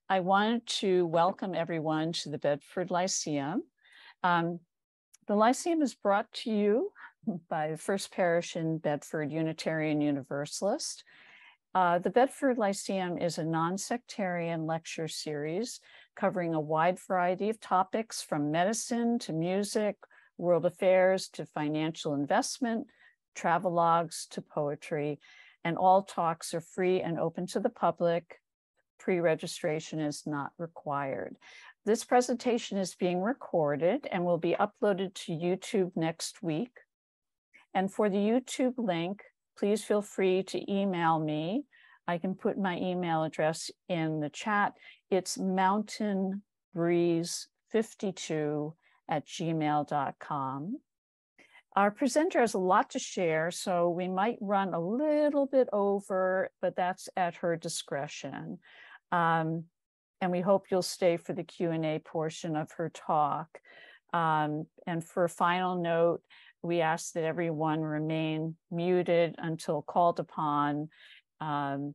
I wanted to welcome everyone to the Bedford Lyceum. The Lyceum is brought to you by the First Parish in Bedford Unitarian Universalist. The Bedford Lyceum is a non-sectarian lecture series covering a wide variety of topics from medicine to music, world affairs to financial investment, travelogues to poetry, and all talks are free and open to the public. Pre-registration is not required. This presentation is being recorded and will be uploaded to YouTube next week. And for the YouTube link, please feel free to email me. I can put my email address in the chat. It's mountainbreeze52@gmail.com. Our presenter has a lot to share, so we might run a little bit over, but that's at her discretion. And we hope you'll stay for the Q&A portion of her talk. And for a final note, we ask that everyone remain muted until called upon. And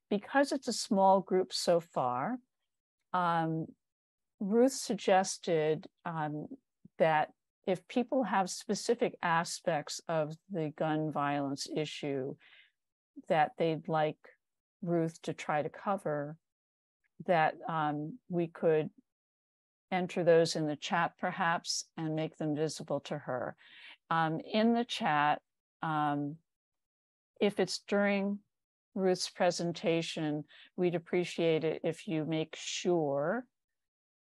because it's a small group so far, Ruth suggested that if people have specific aspects of the gun violence issue that they'd like Ruth to try to cover, that we could enter those in the chat perhaps and make them visible to her. In the chat, if it's during Ruth's presentation, we'd appreciate it if you make sure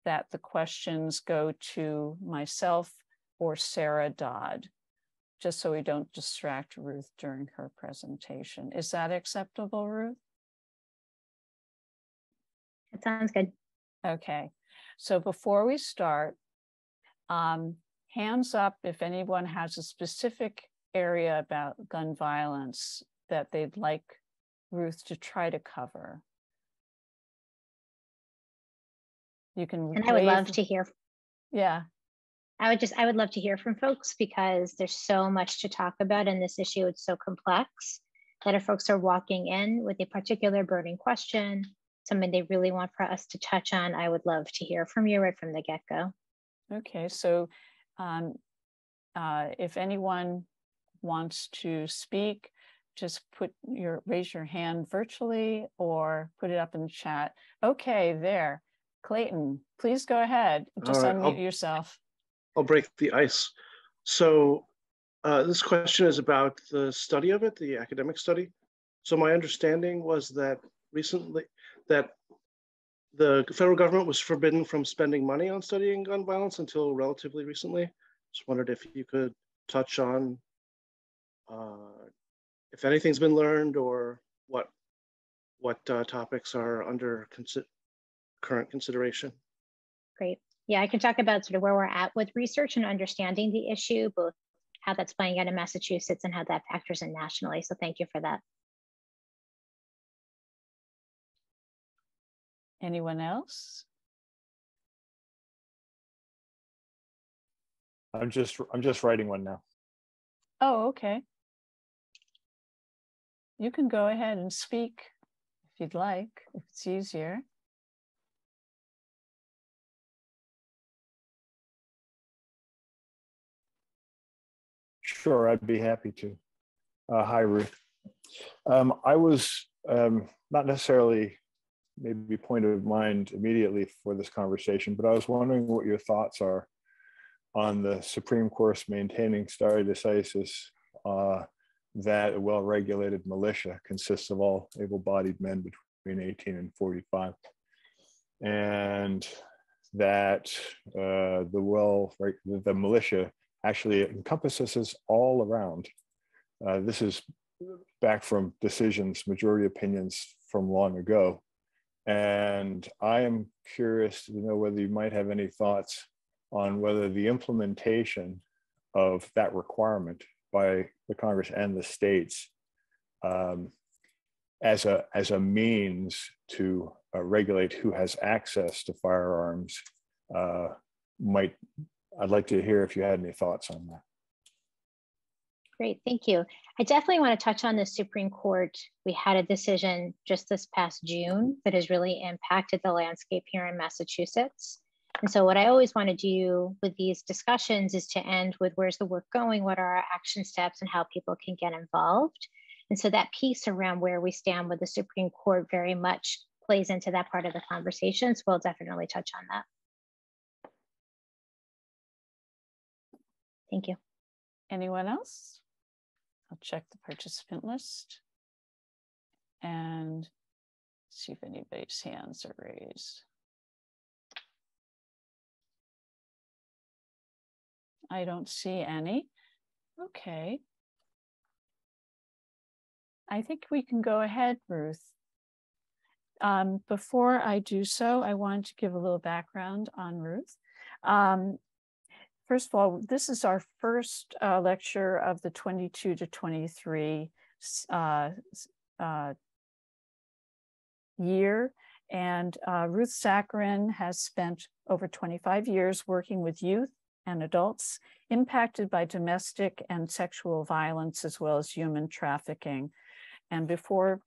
that the questions go to myself or Sarah Dodd, just so we don't distract Ruth during her presentation. Is that acceptable, Ruth? That sounds good. Okay, so before we start, hands up if anyone has a specific area about gun violence that they'd like Ruth to try to cover. You can. And I would love to hear. Yeah. I would love to hear from folks because there's so much to talk about in this issue. It's so complex that if folks are walking in with a particular burning question, something they really want for us to touch on, I would love to hear from you right from the get-go. Okay, so if anyone wants to speak, just raise your hand virtually or put it up in the chat. Okay, there. Clayton, please go ahead. Just unmute yourself. I'll break the ice. So this question is about the study of it, the academic study. So my understanding was that recently that the federal government was forbidden from spending money on studying gun violence until relatively recently. Just wondered if you could touch on if anything's been learned or what topics are under current consideration. Great. Yeah, I can talk about sort of where we're at with research and understanding the issue, both how that's playing out in Massachusetts and how that factors in nationally. So thank you for that. Anyone else? I'm just writing one now. Oh, okay. You can go ahead and speak if you'd like, if it's easier. Sure, I'd be happy to. Hi, Ruth. I was not necessarily maybe point of mind immediately for this conversation, but I was wondering what your thoughts are on the Supreme Court's maintaining stare decisis that a well-regulated militia consists of all able-bodied men between 18 and 45, and that the militia actually encompasses us all around. This is back from decisions, majority opinions from long ago. And I am curious to know whether you might have any thoughts on whether the implementation of that requirement by the Congress and the states as a means to regulate who has access to firearms I'd like to hear if you had any thoughts on that. Great, thank you. I definitely want to touch on the Supreme Court. We had a decision just this past June that has really impacted the landscape here in Massachusetts. And so what I always want to do with these discussions is to end with where's the work going, what are our action steps, and how people can get involved. And so that piece around where we stand with the Supreme Court very much plays into that part of the conversation. So we'll definitely touch on that. Thank you. Anyone else? I'll check the participant list and see if anybody's hands are raised. I don't see any. Okay. I think we can go ahead, Ruth. Before I do so, I want to give a little background on Ruth. First of all, this is our first lecture of the 22 to 23 year. And Ruth Zakarin has spent over 25 years working with youth and adults impacted by domestic and sexual violence, as well as human trafficking. And before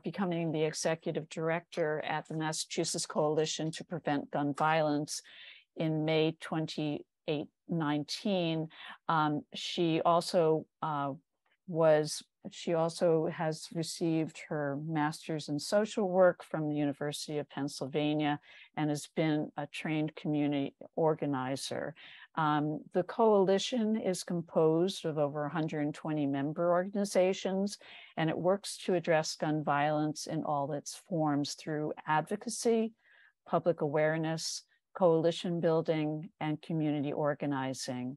becoming the executive director at the Massachusetts Coalition to Prevent Gun Violence in May 2019, she also has received her master's in social work from the University of Pennsylvania and has been a trained community organizer. The coalition is composed of over 120 member organizations, and it works to address gun violence in all its forms through advocacy, public awareness, coalition building, and community organizing.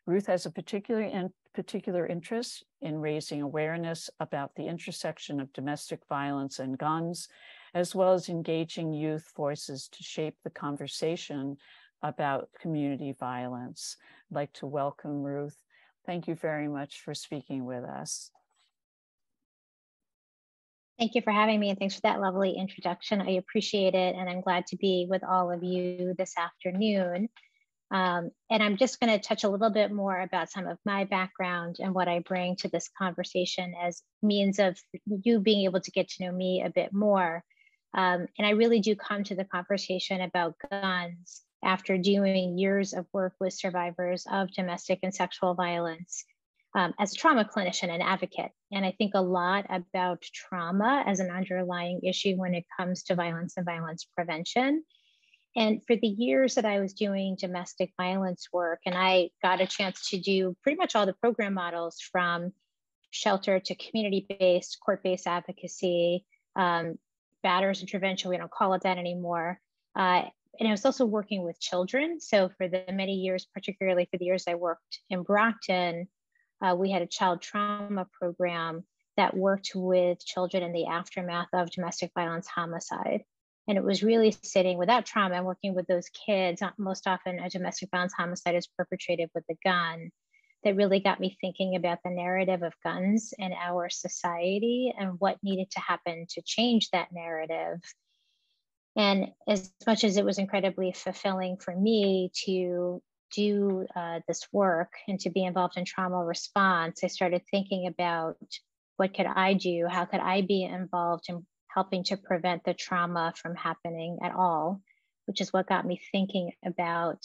Ruth has a particular interest in raising awareness about the intersection of domestic violence and guns, as well as engaging youth voices to shape the conversation about community violence. I'd like to welcome Ruth. Thank you very much for speaking with us. Thank you for having me, and thanks for that lovely introduction. I appreciate it, and I'm glad to be with all of you this afternoon. And I'm just going to touch a little bit more about some of my background and what I bring to this conversation as means of you being able to get to know me a bit more. And I really do come to the conversation about guns after doing years of work with survivors of domestic and sexual violence as a trauma clinician and advocate. And I think a lot about trauma as an underlying issue when it comes to violence and violence prevention. And for the years that I was doing domestic violence work, and I got a chance to do pretty much all the program models from shelter to community-based, court-based advocacy, batterers intervention, we don't call it that anymore. And I was also working with children. So for the many years, particularly for the years I worked in Brockton, we had a child trauma program that worked with children in the aftermath of domestic violence homicide. And it was really sitting without trauma and working with those kids. Most often a domestic violence homicide is perpetrated with a gun. That really got me thinking about the narrative of guns in our society and what needed to happen to change that narrative. And as much as it was incredibly fulfilling for me to do this work and to be involved in trauma response, I started thinking about what could I do? How could I be involved in helping to prevent the trauma from happening at all, which is what got me thinking about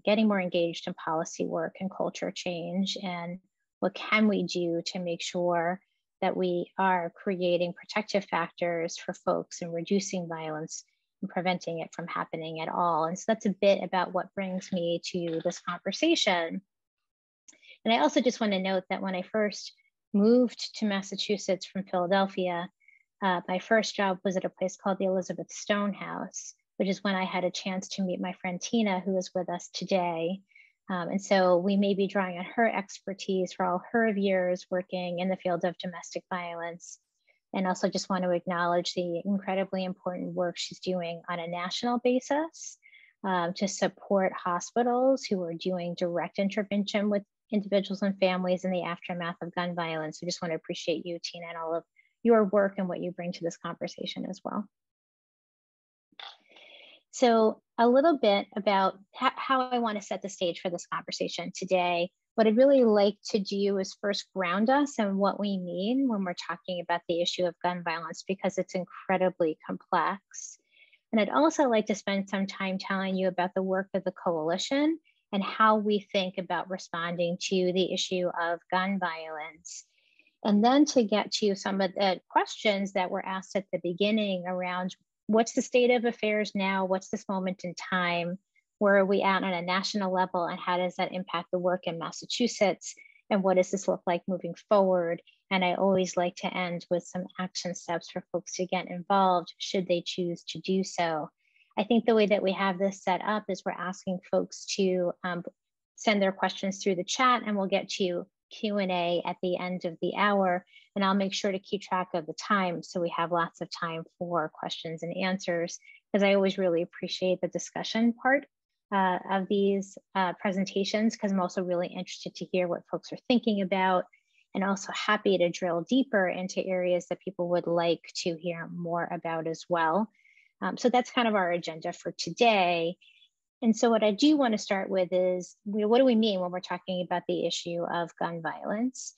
getting more engaged in policy work and culture change, and what can we do to make sure that we are creating protective factors for folks and reducing violence and preventing it from happening at all. And so that's a bit about what brings me to this conversation. And I also just want to note that when I first moved to Massachusetts from Philadelphia, my first job was at a place called the Elizabeth Stone House, which is when I had a chance to meet my friend Tina, who is with us today. And so we may be drawing on her expertise for all her years working in the field of domestic violence. And also just want to acknowledge the incredibly important work she's doing on a national basis to support hospitals who are doing direct intervention with individuals and families in the aftermath of gun violence. So just want to appreciate you, Tina, and all of your work and what you bring to this conversation as well. So a little bit about how I want to set the stage for this conversation today. what I'd really like to do is first ground us in what we mean when we're talking about the issue of gun violence, because it's incredibly complex. And I'd also like to spend some time telling you about the work of the coalition and how we think about responding to the issue of gun violence. And then to get to some of the questions that were asked at the beginning around what's the state of affairs now? What's this moment in time? Where are we at on a national level? And how does that impact the work in Massachusetts? And what does this look like moving forward? And I always like to end with some action steps for folks to get involved should they choose to do so. I think the way that we have this set up is we're asking folks to send their questions through the chat, and we'll get to Q&A at the end of the hour. And I'll make sure to keep track of the time so we have lots of time for questions and answers, because I always really appreciate the discussion part of these presentations, because I'm also really interested to hear what folks are thinking about, and also happy to drill deeper into areas that people would like to hear more about as well. So that's kind of our agenda for today. And so what I do want to start with is, what do we mean when we're talking about the issue of gun violence?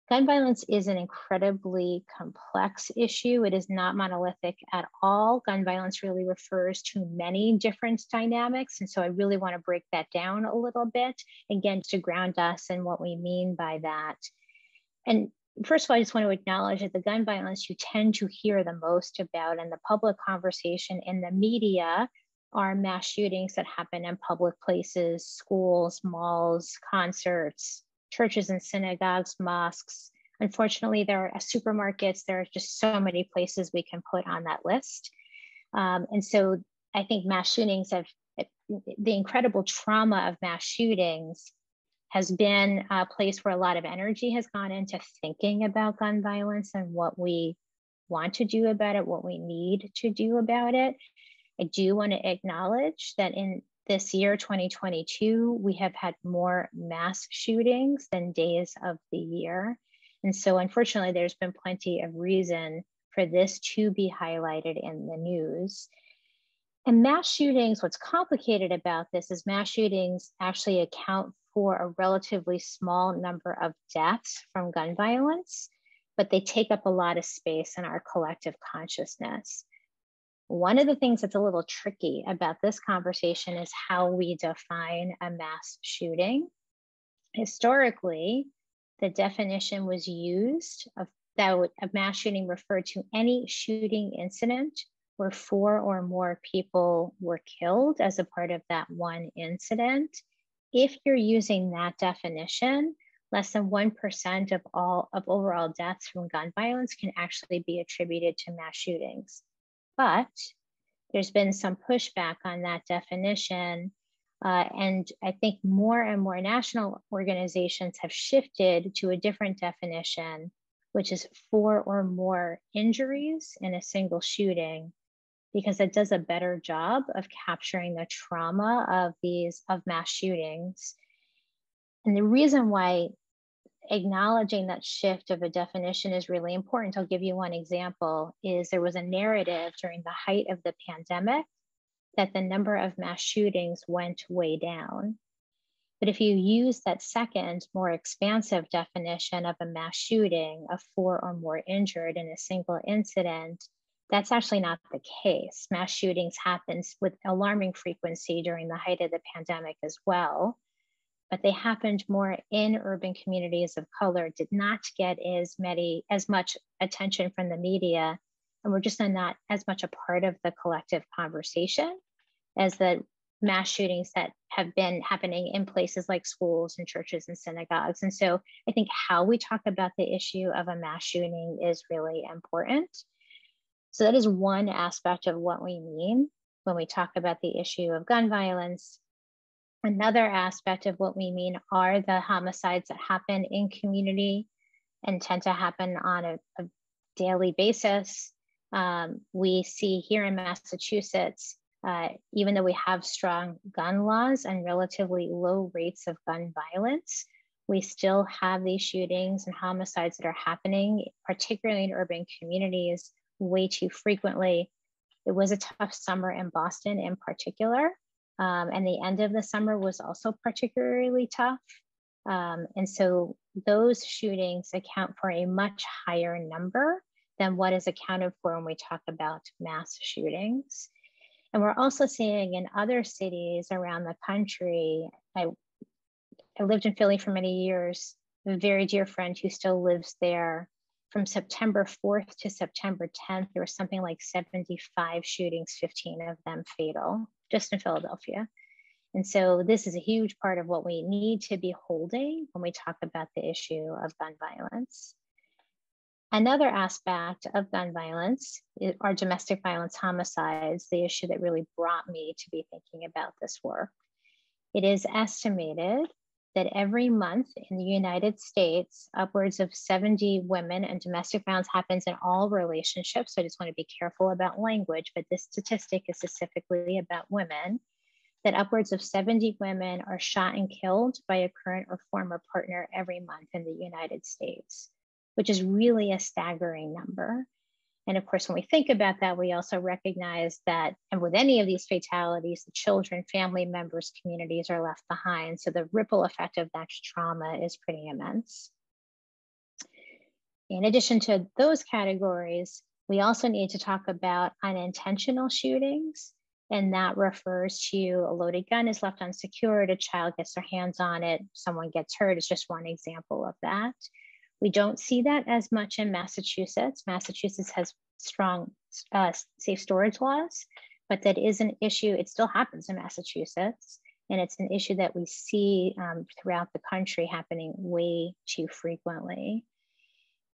Gun violence is an incredibly complex issue. It is not monolithic at all. Gun violence really refers to many different dynamics. And so I really want to break that down a little bit, again, to ground us in what we mean by that. And first of all, I just want to acknowledge that the gun violence you tend to hear the most about in the public conversation in the media are mass shootings that happen in public places, schools, malls, concerts, churches and synagogues, mosques. Unfortunately, there are supermarkets. There are just so many places we can put on that list. And so I think mass shootings the incredible trauma of mass shootings has been a place where a lot of energy has gone into thinking about gun violence and what we want to do about it, what we need to do about it. I do want to acknowledge that in this year, 2022, we have had more mass shootings than days of the year. And so unfortunately, there's been plenty of reason for this to be highlighted in the news. And mass shootings, what's complicated about this is mass shootings actually account for a relatively small number of deaths from gun violence, but they take up a lot of space in our collective consciousness. One of the things that's a little tricky about this conversation is how we define a mass shooting. Historically, the definition was used that a mass shooting referred to any shooting incident where 4 or more people were killed as a part of that one incident. If you're using that definition, less than 1% of overall deaths from gun violence can actually be attributed to mass shootings. But there's been some pushback on that definition. And I think more and more national organizations have shifted to a different definition, which is 4 or more injuries in a single shooting, because it does a better job of capturing the trauma of mass shootings. And the reason why acknowledging that shift of a definition is really important, I'll give you one example, is there was a narrative during the height of the pandemic that the number of mass shootings went way down. But if you use that second, more expansive definition of a mass shooting of 4 or more injured in a single incident, that's actually not the case. Mass shootings happen with alarming frequency during the height of the pandemic as well, but they happened more in urban communities of color, did not get as much attention from the media, and were just not as much a part of the collective conversation as the mass shootings that have been happening in places like schools and churches and synagogues. And so I think how we talk about the issue of a mass shooting is really important. So that is one aspect of what we mean when we talk about the issue of gun violence. Another aspect of what we mean are the homicides that happen in community and tend to happen on a daily basis. We see here in Massachusetts, even though we have strong gun laws and relatively low rates of gun violence, we still have these shootings and homicides that are happening, particularly in urban communities, way too frequently. It was a tough summer in Boston in particular. And the end of the summer was also particularly tough. And so those shootings account for a much higher number than what is accounted for when we talk about mass shootings. And we're also seeing in other cities around the country, I lived in Philly for many years, a very dear friend who still lives there. From September 4th to September 10th, there was something like 75 shootings, 15 of them fatal, just in Philadelphia. And so this is a huge part of what we need to be holding when we talk about the issue of gun violence. Another aspect of gun violence are domestic violence homicides, the issue that really brought me to be thinking about this work. It is estimated that every month in the United States, upwards of 70 women, and domestic violence happens in all relationships. So I just want to be careful about language, but this statistic is specifically about women, that upwards of 70 women are shot and killed by a current or former partner every month in the United States, which is really a staggering number. And of course, when we think about that, we also recognize that, and with any of these fatalities, the children, family members, communities are left behind. So the ripple effect of that trauma is pretty immense. In addition to those categories, we also need to talk about unintentional shootings. And that refers to a loaded gun is left unsecured, a child gets their hands on it, someone gets hurt. It's just one example of that. We don't see that as much in Massachusetts. Massachusetts has strong safe storage laws, but that is an issue. It still happens in Massachusetts, and it's an issue that we see throughout the country happening way too frequently.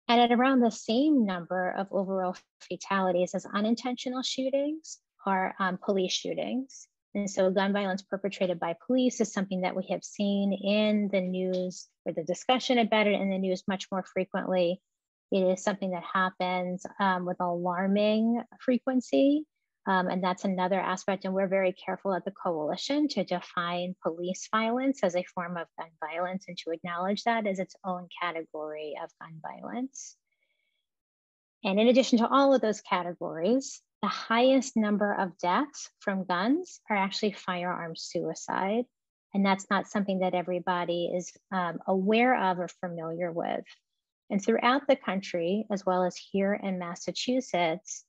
And at around the same number of overall fatalities as unintentional shootings are police shootings. And so gun violence perpetrated by police is something that we have seen in the news, or the discussion about it in the news much more frequently. It is something that happens with alarming frequency. And that's another aspect. And we're very careful at the coalition to define police violence as a form of gun violence and to acknowledge that as its own category of gun violence. And in addition to all of those categories, the highest number of deaths from guns are actually firearm suicide. And that's not something that everybody is aware of or familiar with. And throughout the country, as well as here in Massachusetts,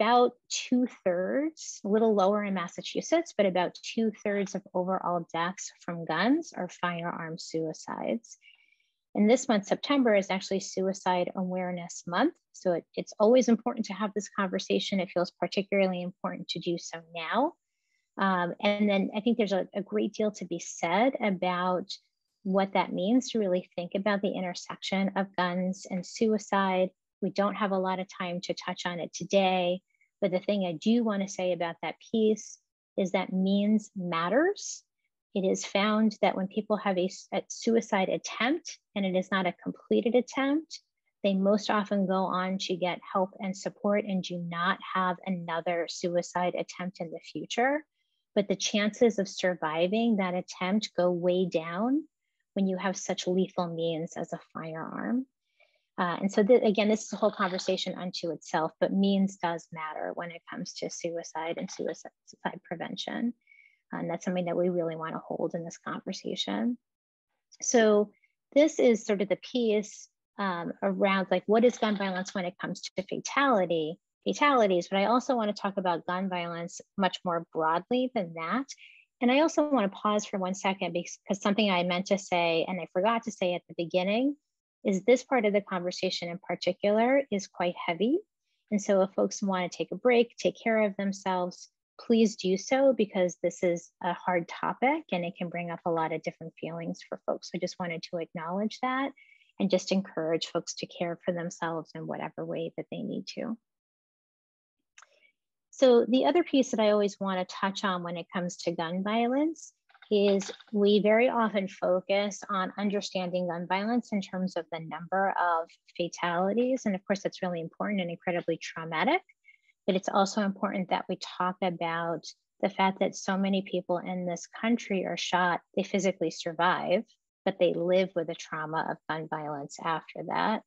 about 2/3, a little lower in Massachusetts, but about 2/3 of overall deaths from guns are firearm suicides. And this month, September, is actually Suicide Awareness Month. So it's always important to have this conversation. It feels particularly important to do so now. And then I think there's a great deal to be said about what that means to really think about the intersection of guns and suicide. We don't have a lot of time to touch on it today, but the thing I do want to say about that piece is that means matters. It is found that when people have a suicide attempt and it is not a completed attempt, they most often go on to get help and support and do not have another suicide attempt in the future. But the chances of surviving that attempt go way down when you have such lethal means as a firearm. And so again, this is a whole conversation unto itself, but means does matter when it comes to suicide and suicide prevention. And that's something that we really want to hold in this conversation. So this is sort of the piece around like, what is gun violence when it comes to fatalities, but I also want to talk about gun violence much more broadly than that. And I also want to pause for 1 second because something I meant to say, and I forgot to say at the beginning, is this part of the conversation in particular is quite heavy. And so if folks want to take a break, take care of themselves, please do so, because this is a hard topic and it can bring up a lot of different feelings for folks. So I just wanted to acknowledge that and just encourage folks to care for themselves in whatever way that they need to. So the other piece that I always want to touch on when it comes to gun violence is we very often focus on understanding gun violence in terms of the number of fatalities. And of course, that's really important and incredibly traumatic. But it's also important that we talk about the fact that so many people in this country are shot, they physically survive, but they live with the trauma of gun violence after that.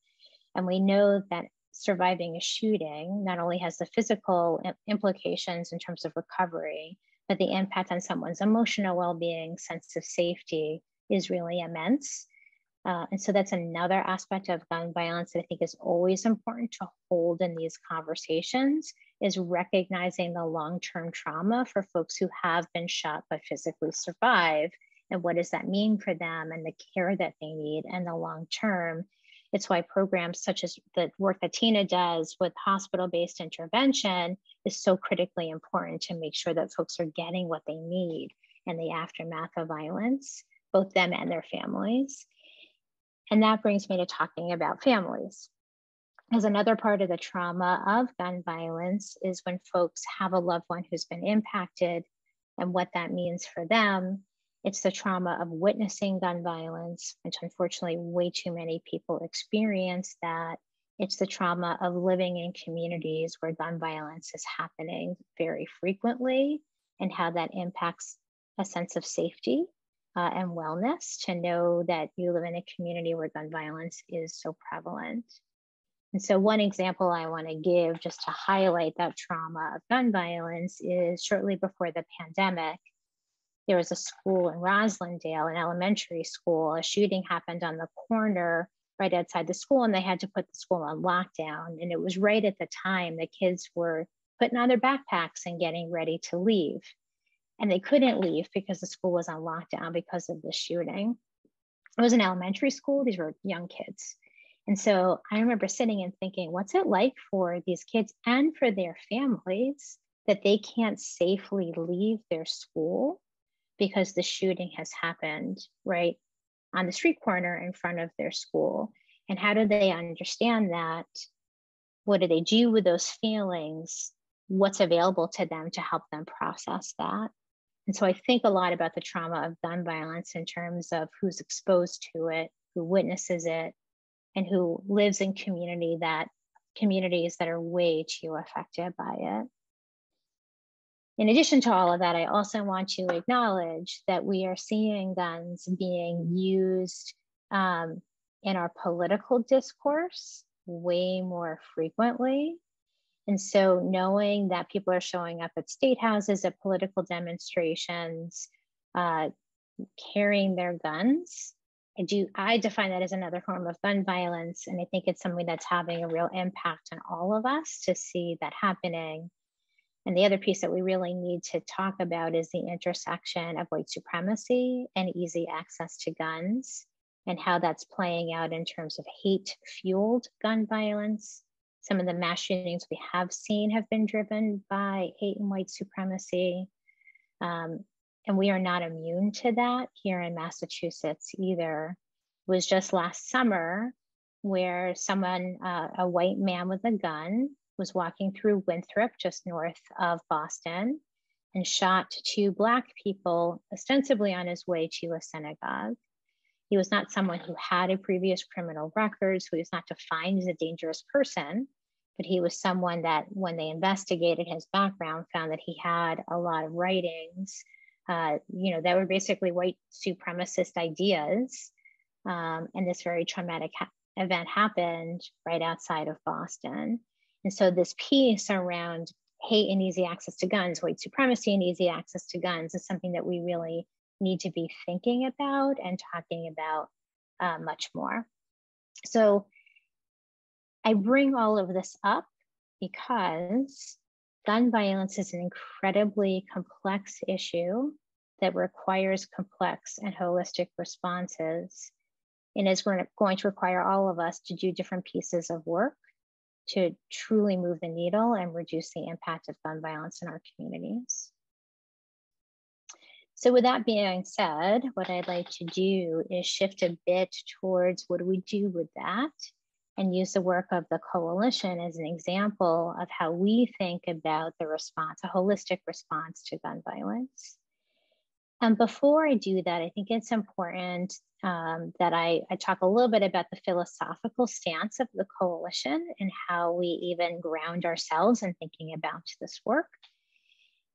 And we know that surviving a shooting not only has the physical implications in terms of recovery, but the impact on someone's emotional well-being, sense of safety is really immense. And so that's another aspect of gun violence that I think is always important to hold in these conversations, is recognizing the long-term trauma for folks who have been shot but physically survive, and what does that mean for them and the care that they need and the long term. It's why programs such as the work that Tina does with hospital-based intervention is so critically important to make sure that folks are getting what they need in the aftermath of violence, both them and their families. And that brings me to talking about families. As another part of the trauma of gun violence is when folks have a loved one who's been impacted and what that means for them. It's the trauma of witnessing gun violence, which unfortunately way too many people experience that. It's the trauma of living in communities where gun violence is happening very frequently, and how that impacts a sense of safety and wellness to know that you live in a community where gun violence is so prevalent. And so one example I want to give just to highlight that trauma of gun violence is shortly before the pandemic, there was a school in Roslindale, an elementary school. A shooting happened on the corner right outside the school, and they had to put the school on lockdown. And it was right at the time the kids were putting on their backpacks and getting ready to leave. And they couldn't leave because the school was on lockdown because of the shooting. It was an elementary school. These were young kids. And so I remember sitting and thinking, what's it like for these kids and for their families that they can't safely leave their school because the shooting has happened right on the street corner in front of their school? And how do they understand that? What do they do with those feelings? What's available to them to help them process that? And so I think a lot about the trauma of gun violence in terms of who's exposed to it, who witnesses it, and who lives in communities that are way too affected by it. In addition to all of that, I also want to acknowledge that we are seeing guns being used in our political discourse way more frequently. And so knowing that people are showing up at state houses, at political demonstrations, carrying their guns, I define that as another form of gun violence. And I think it's something that's having a real impact on all of us to see that happening. And the other piece that we really need to talk about is the intersection of white supremacy and easy access to guns, and how that's playing out in terms of hate-fueled gun violence. Some of the mass shootings we have seen have been driven by hate and white supremacy. And we are not immune to that here in Massachusetts either. It was just last summer where someone, a white man with a gun, was walking through Winthrop, just north of Boston, and shot two Black people, ostensibly on his way to a synagogue. He was not someone who had a previous criminal record, so he was not defined as a dangerous person, but he was someone that when they investigated his background, found that he had a lot of writings, that were basically white supremacist ideas. And this very traumatic event happened right outside of Boston. And so this piece around hate and easy access to guns, white supremacy and easy access to guns, is something that we really need to be thinking about and talking about much more. So I bring all of this up because gun violence is an incredibly complex issue that requires complex and holistic responses, and is going to require all of us to do different pieces of work to truly move the needle and reduce the impact of gun violence in our communities. So with that being said, what I'd like to do is shift a bit towards what do we do with that, and use the work of the coalition as an example of how we think about the response, a holistic response to gun violence. And before I do that, I think it's important that I talk a little bit about the philosophical stance of the coalition and how we even ground ourselves in thinking about this work.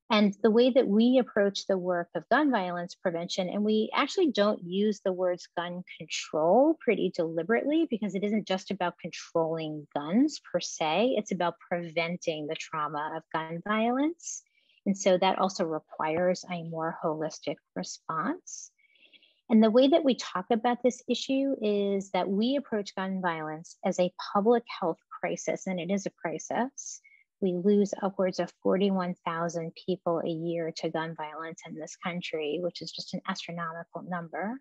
And the way that we approach the work of gun violence prevention, and we actually don't use the words gun control pretty deliberately, because it isn't just about controlling guns per se, it's about preventing the trauma of gun violence. And so that also requires a more holistic response. And the way that we talk about this issue is that we approach gun violence as a public health crisis, and it is a crisis. We lose upwards of 41,000 people a year to gun violence in this country, which is just an astronomical number.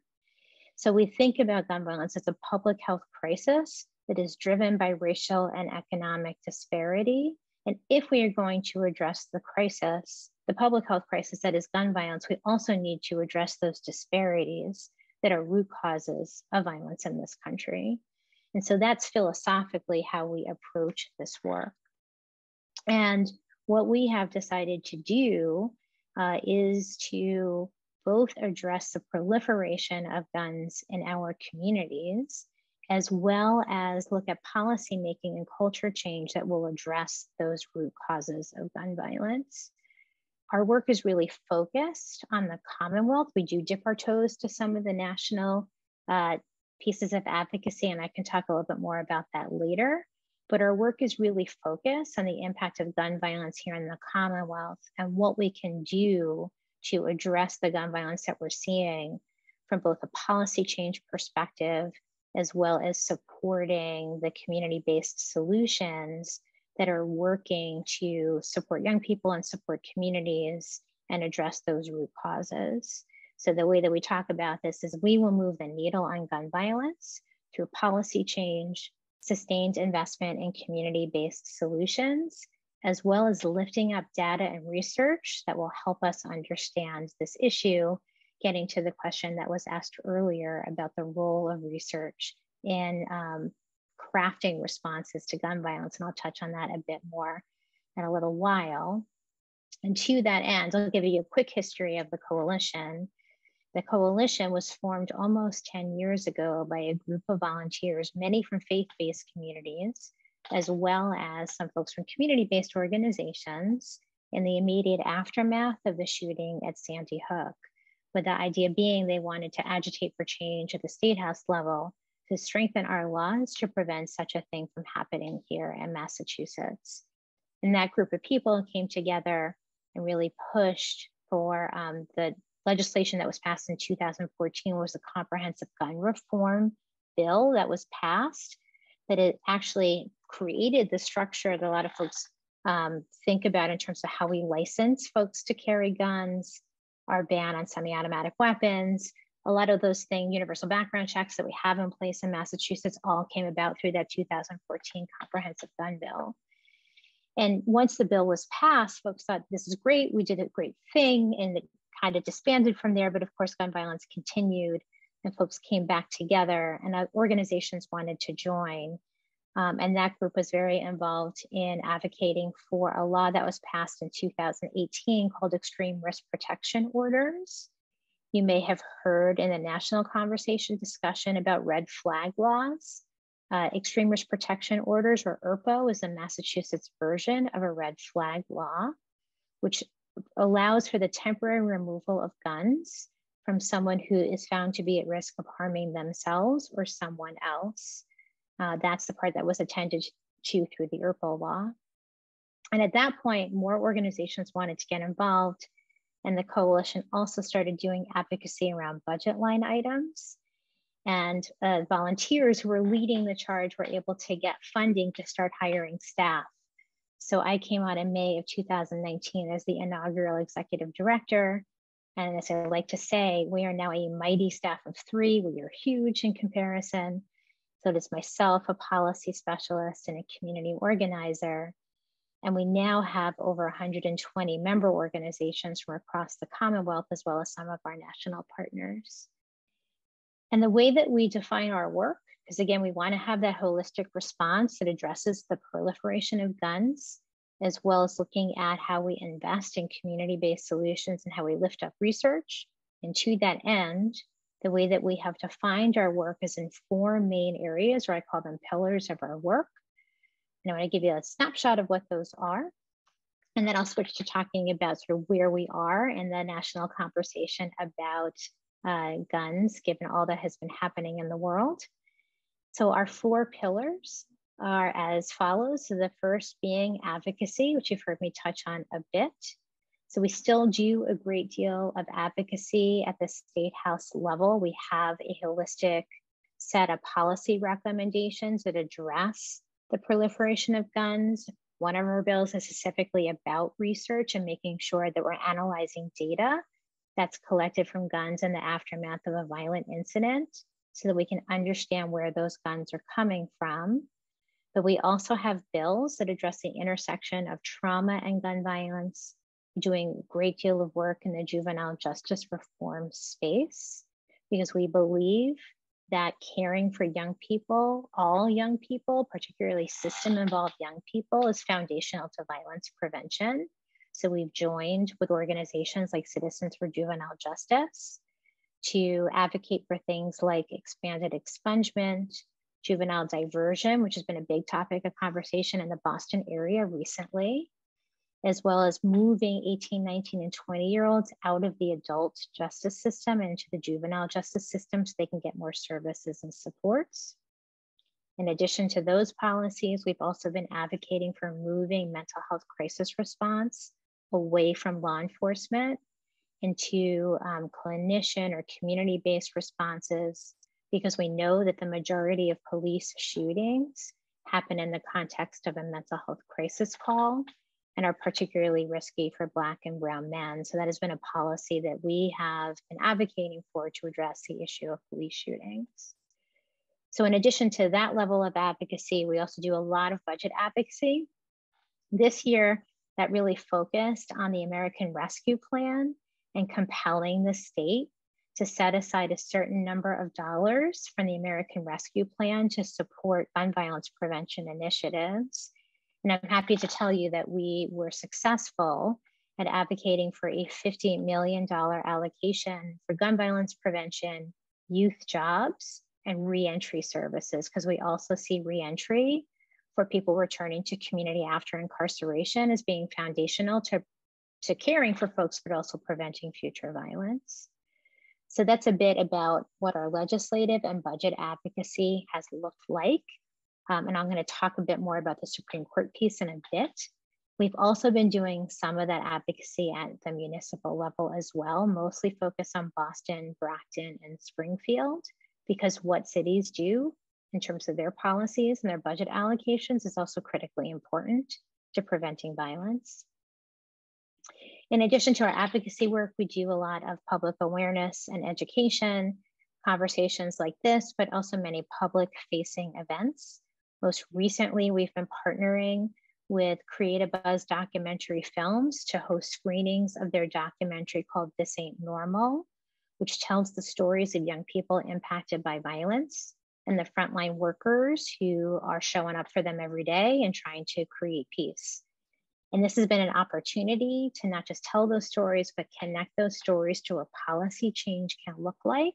So we think about gun violence as a public health crisis that is driven by racial and economic disparity. And if we are going to address the crisis, the public health crisis that is gun violence, we also need to address those disparities that are root causes of violence in this country. And so that's philosophically how we approach this work. And what we have decided to do is to both address the proliferation of guns in our communities, as well as look at policymaking and culture change that will address those root causes of gun violence. Our work is really focused on the Commonwealth. We do dip our toes to some of the national pieces of advocacy, and I can talk a little bit more about that later. But our work is really focused on the impact of gun violence here in the Commonwealth and what we can do to address the gun violence that we're seeing from both a policy change perspective, as well as supporting the community-based solutions that are working to support young people and support communities and address those root causes. So the way that we talk about this is we will move the needle on gun violence through policy change, sustained investment in community-based solutions, as well as lifting up data and research that will help us understand this issue, getting to the question that was asked earlier about the role of research in crafting responses to gun violence. And I'll touch on that a bit more in a little while. And to that end, I'll give you a quick history of the coalition. The coalition was formed almost 10 years ago by a group of volunteers, many from faith-based communities, as well as some folks from community-based organizations in the immediate aftermath of the shooting at Sandy Hook, with the idea being they wanted to agitate for change at the State House level to strengthen our laws to prevent such a thing from happening here in Massachusetts. And that group of people came together and really pushed for the legislation that was passed in 2014 was a comprehensive gun reform bill that was passed, that it actually created the structure that a lot of folks think about in terms of how we license folks to carry guns, our ban on semi-automatic weapons, a lot of those things, universal background checks that we have in place in Massachusetts all came about through that 2014 comprehensive gun bill. And once the bill was passed, folks thought this is great, we did a great thing, and it kind of disbanded from there, but of course gun violence continued and folks came back together and organizations wanted to join. And that group was very involved in advocating for a law that was passed in 2018 called Extreme Risk Protection Orders. You may have heard in the national conversation discussion about red flag laws. Extreme Risk Protection Orders, or ERPO, is a Massachusetts version of a red flag law, which allows for the temporary removal of guns from someone who is found to be at risk of harming themselves or someone else. That's the part that was attended to through the ERPO law. And at that point, more organizations wanted to get involved, and the coalition also started doing advocacy around budget line items. And volunteers who were leading the charge were able to get funding to start hiring staff. So I came on in May of 2019 as the inaugural executive director. And as I like to say, we are now a mighty staff of 3. We are huge in comparison. So it is myself, a policy specialist, and a community organizer. And we now have over 120 member organizations from across the Commonwealth, as well as some of our national partners. And the way that we define our work, because again, we want to have that holistic response that addresses the proliferation of guns, as well as looking at how we invest in community-based solutions and how we lift up research. And to that end, the way that we have defined our work is in 4 main areas, or I call them pillars of our work. And I want to give you a snapshot of what those are. And then I'll switch to talking about sort of where we are in the national conversation about guns, given all that has been happening in the world. So our 4 pillars are as follows. So the first being advocacy, which you've heard me touch on a bit. So we still do a great deal of advocacy at the state house level. We have a holistic set of policy recommendations that address the proliferation of guns. One of our bills is specifically about research and making sure that we're analyzing data that's collected from guns in the aftermath of a violent incident so that we can understand where those guns are coming from. But we also have bills that address the intersection of trauma and gun violence, doing a great deal of work in the juvenile justice reform space, because we believe that caring for young people, all young people, particularly system-involved young people, is foundational to violence prevention. So we've joined with organizations like Citizens for Juvenile Justice to advocate for things like expanded expungement, juvenile diversion, which has been a big topic of conversation in the Boston area recently, as well as moving 18, 19, and 20-year-olds out of the adult justice system and into the juvenile justice system so they can get more services and supports. In addition to those policies, we've also been advocating for moving mental health crisis response away from law enforcement into clinician or community-based responses, because we know that the majority of police shootings happen in the context of a mental health crisis call and are particularly risky for Black and brown men. So that has been a policy that we have been advocating for to address the issue of police shootings. So in addition to that level of advocacy, we also do a lot of budget advocacy. This year, that really focused on the American Rescue Plan and compelling the state to set aside a certain number of dollars from the American Rescue Plan to support gun violence prevention initiatives. And I'm happy to tell you that we were successful at advocating for a $50 million allocation for gun violence prevention, youth jobs, and reentry services, because we also see reentry for people returning to community after incarceration as being foundational to caring for folks, but also preventing future violence. So that's a bit about what our legislative and budget advocacy has looked like. And I'm going to talk a bit more about the Supreme Court piece in a bit. We've also been doing some of that advocacy at the municipal level as well, mostly focused on Boston, Brockton, and Springfield, because what cities do in terms of their policies and their budget allocations is also critically important to preventing violence. In addition to our advocacy work, we do a lot of public awareness and education, conversations like this, but also many public-facing events. Most recently, we've been partnering with Create a Buzz Documentary Films to host screenings of their documentary called This Ain't Normal, which tells the stories of young people impacted by violence and the frontline workers who are showing up for them every day and trying to create peace. And this has been an opportunity to not just tell those stories, but connect those stories to what policy change can look like,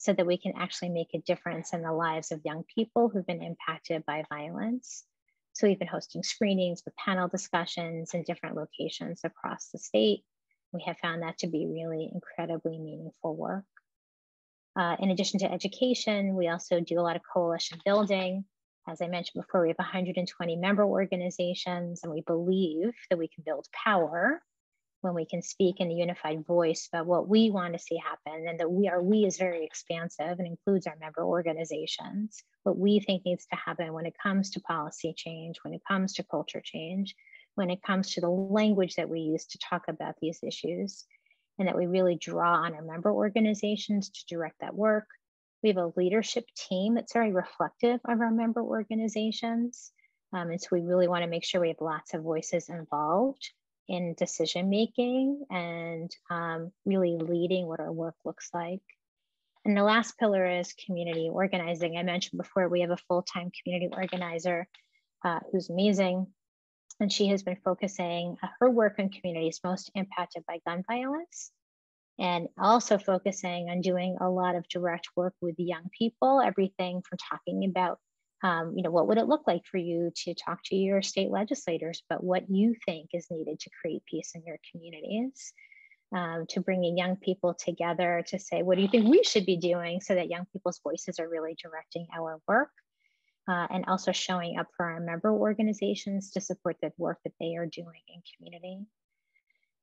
so that we can actually make a difference in the lives of young people who've been impacted by violence. So we've been hosting screenings with panel discussions in different locations across the state. We have found that to be really incredibly meaningful work. In addition to education, we also do a lot of coalition building. As I mentioned before, we have 120 member organizations, and we believe that we can build power when we can speak in a unified voice about what we want to see happen, and that we is very expansive and includes our member organizations, what we think needs to happen when it comes to policy change, when it comes to culture change, when it comes to the language that we use to talk about these issues, and that we really draw on our member organizations to direct that work. We have a leadership team that's very reflective of our member organizations. And so we really want to make sure we have lots of voices involved in decision-making and really leading what our work looks like. And the last pillar is community organizing. I mentioned before, we have a full-time community organizer who's amazing. And she has been focusing her work on communities most impacted by gun violence, and also focusing on doing a lot of direct work with young people, everything from talking about what would it look like for you to talk to your state legislators about what you think is needed to create peace in your communities, to bringing young people together to say, what do you think we should be doing, so that young people's voices are really directing our work, and also showing up for our member organizations to support the work that they are doing in community.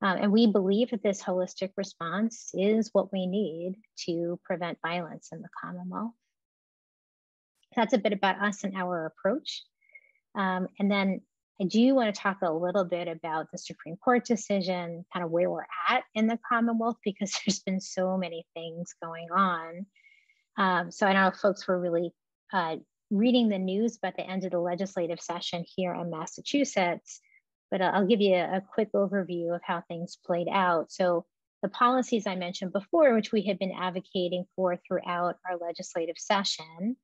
And we believe that this holistic response is what we need to prevent violence in the Commonwealth. That's a bit about us and our approach. And then I do want to talk a little bit about the Supreme Court decision, kind of where we're at in the Commonwealth, because there's been so many things going on. So I know folks were really reading the news about the end of the legislative session here in Massachusetts, but I'll give you a quick overview of how things played out. So the policies I mentioned before, which we had been advocating for throughout our legislative session,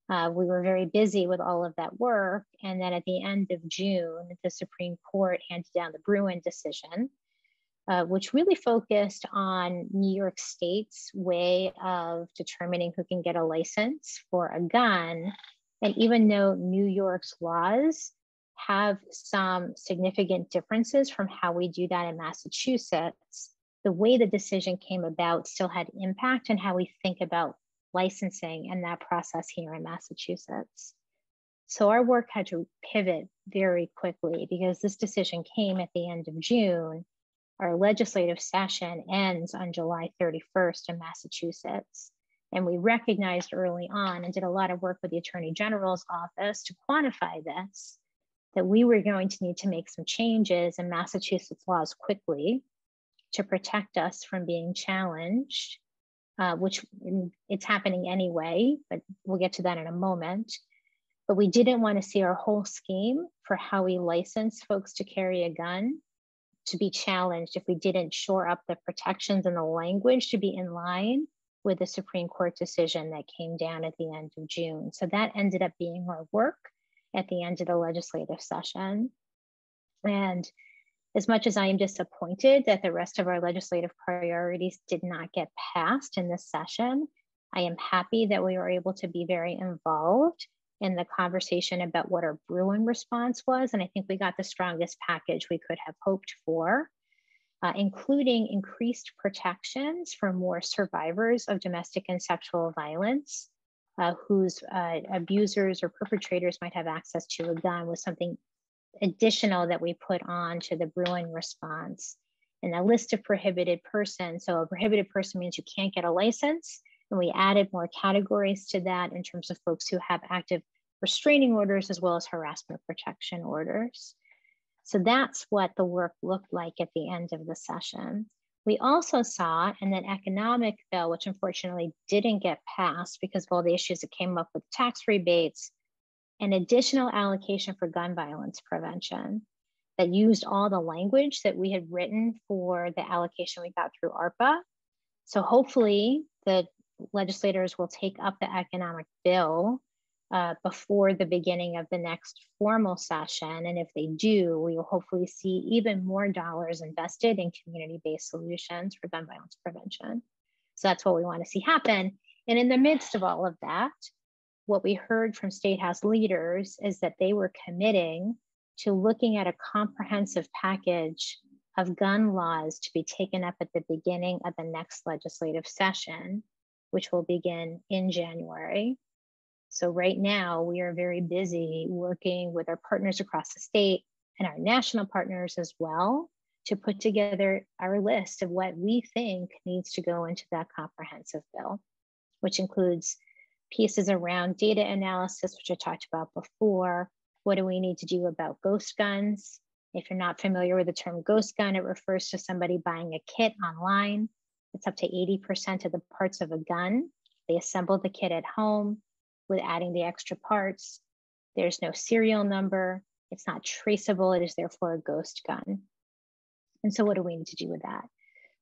we were very busy with all of that work. And then at the end of June, the Supreme Court handed down the Bruin decision, which really focused on New York State's way of determining who can get a license for a gun. And even though New York's laws have some significant differences from how we do that in Massachusetts, the way the decision came about still had impact on how we think about licensing and that process here in Massachusetts. So our work had to pivot very quickly because this decision came at the end of June. Our legislative session ends on July 31st in Massachusetts. And we recognized early on and did a lot of work with the Attorney General's office to quantify this, that we were going to need to make some changes in Massachusetts laws quickly to protect us from being challenged, which it's happening anyway, but we'll get to that in a moment. But we didn't want to see our whole scheme for how we license folks to carry a gun to be challenged if we didn't shore up the protections and the language to be in line with the Supreme Court decision that came down at the end of June. So that ended up being our work at the end of the legislative session. And as much as I am disappointed that the rest of our legislative priorities did not get passed in this session, I am happy that we were able to be very involved in the conversation about what our Bruin response was. And I think we got the strongest package we could have hoped for, including increased protections for more survivors of domestic and sexual violence, whose abusers or perpetrators might have access to a gun, was something additional that we put on to the Bruin response. And a list of prohibited persons. So a prohibited person means you can't get a license. And we added more categories to that in terms of folks who have active restraining orders as well as harassment protection orders. So that's what the work looked like at the end of the session. We also saw in that economic bill, which unfortunately didn't get passed because of all the issues that came up with tax rebates, an additional allocation for gun violence prevention that used all the language that we had written for the allocation we got through ARPA. So hopefully the legislators will take up the economic bill before the beginning of the next formal session. And if they do, we will hopefully see even more dollars invested in community-based solutions for gun violence prevention. So that's what we want to see happen. And in the midst of all of that, what we heard from State House leaders is that they were committing to looking at a comprehensive package of gun laws to be taken up at the beginning of the next legislative session, which will begin in January. So right now we are very busy working with our partners across the state and our national partners as well to put together our list of what we think needs to go into that comprehensive bill, which includes pieces around data analysis, which I talked about before. What do we need to do about ghost guns? If you're not familiar with the term ghost gun, it refers to somebody buying a kit online. It's up to 80% of the parts of a gun. They assemble the kit at home with adding the extra parts. There's no serial number. It's not traceable. It is therefore a ghost gun. And so what do we need to do with that?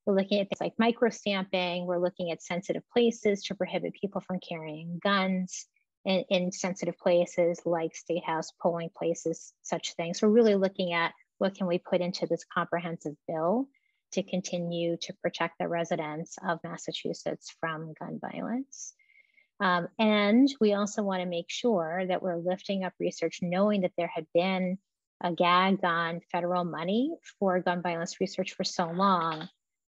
We're looking at things like microstamping. We're looking at sensitive places to prohibit people from carrying guns in sensitive places like State House, polling places, such things. We're really looking at what can we put into this comprehensive bill to continue to protect the residents of Massachusetts from gun violence. And we also want to make sure that we're lifting up research, knowing that there had been a gag on federal money for gun violence research for so long.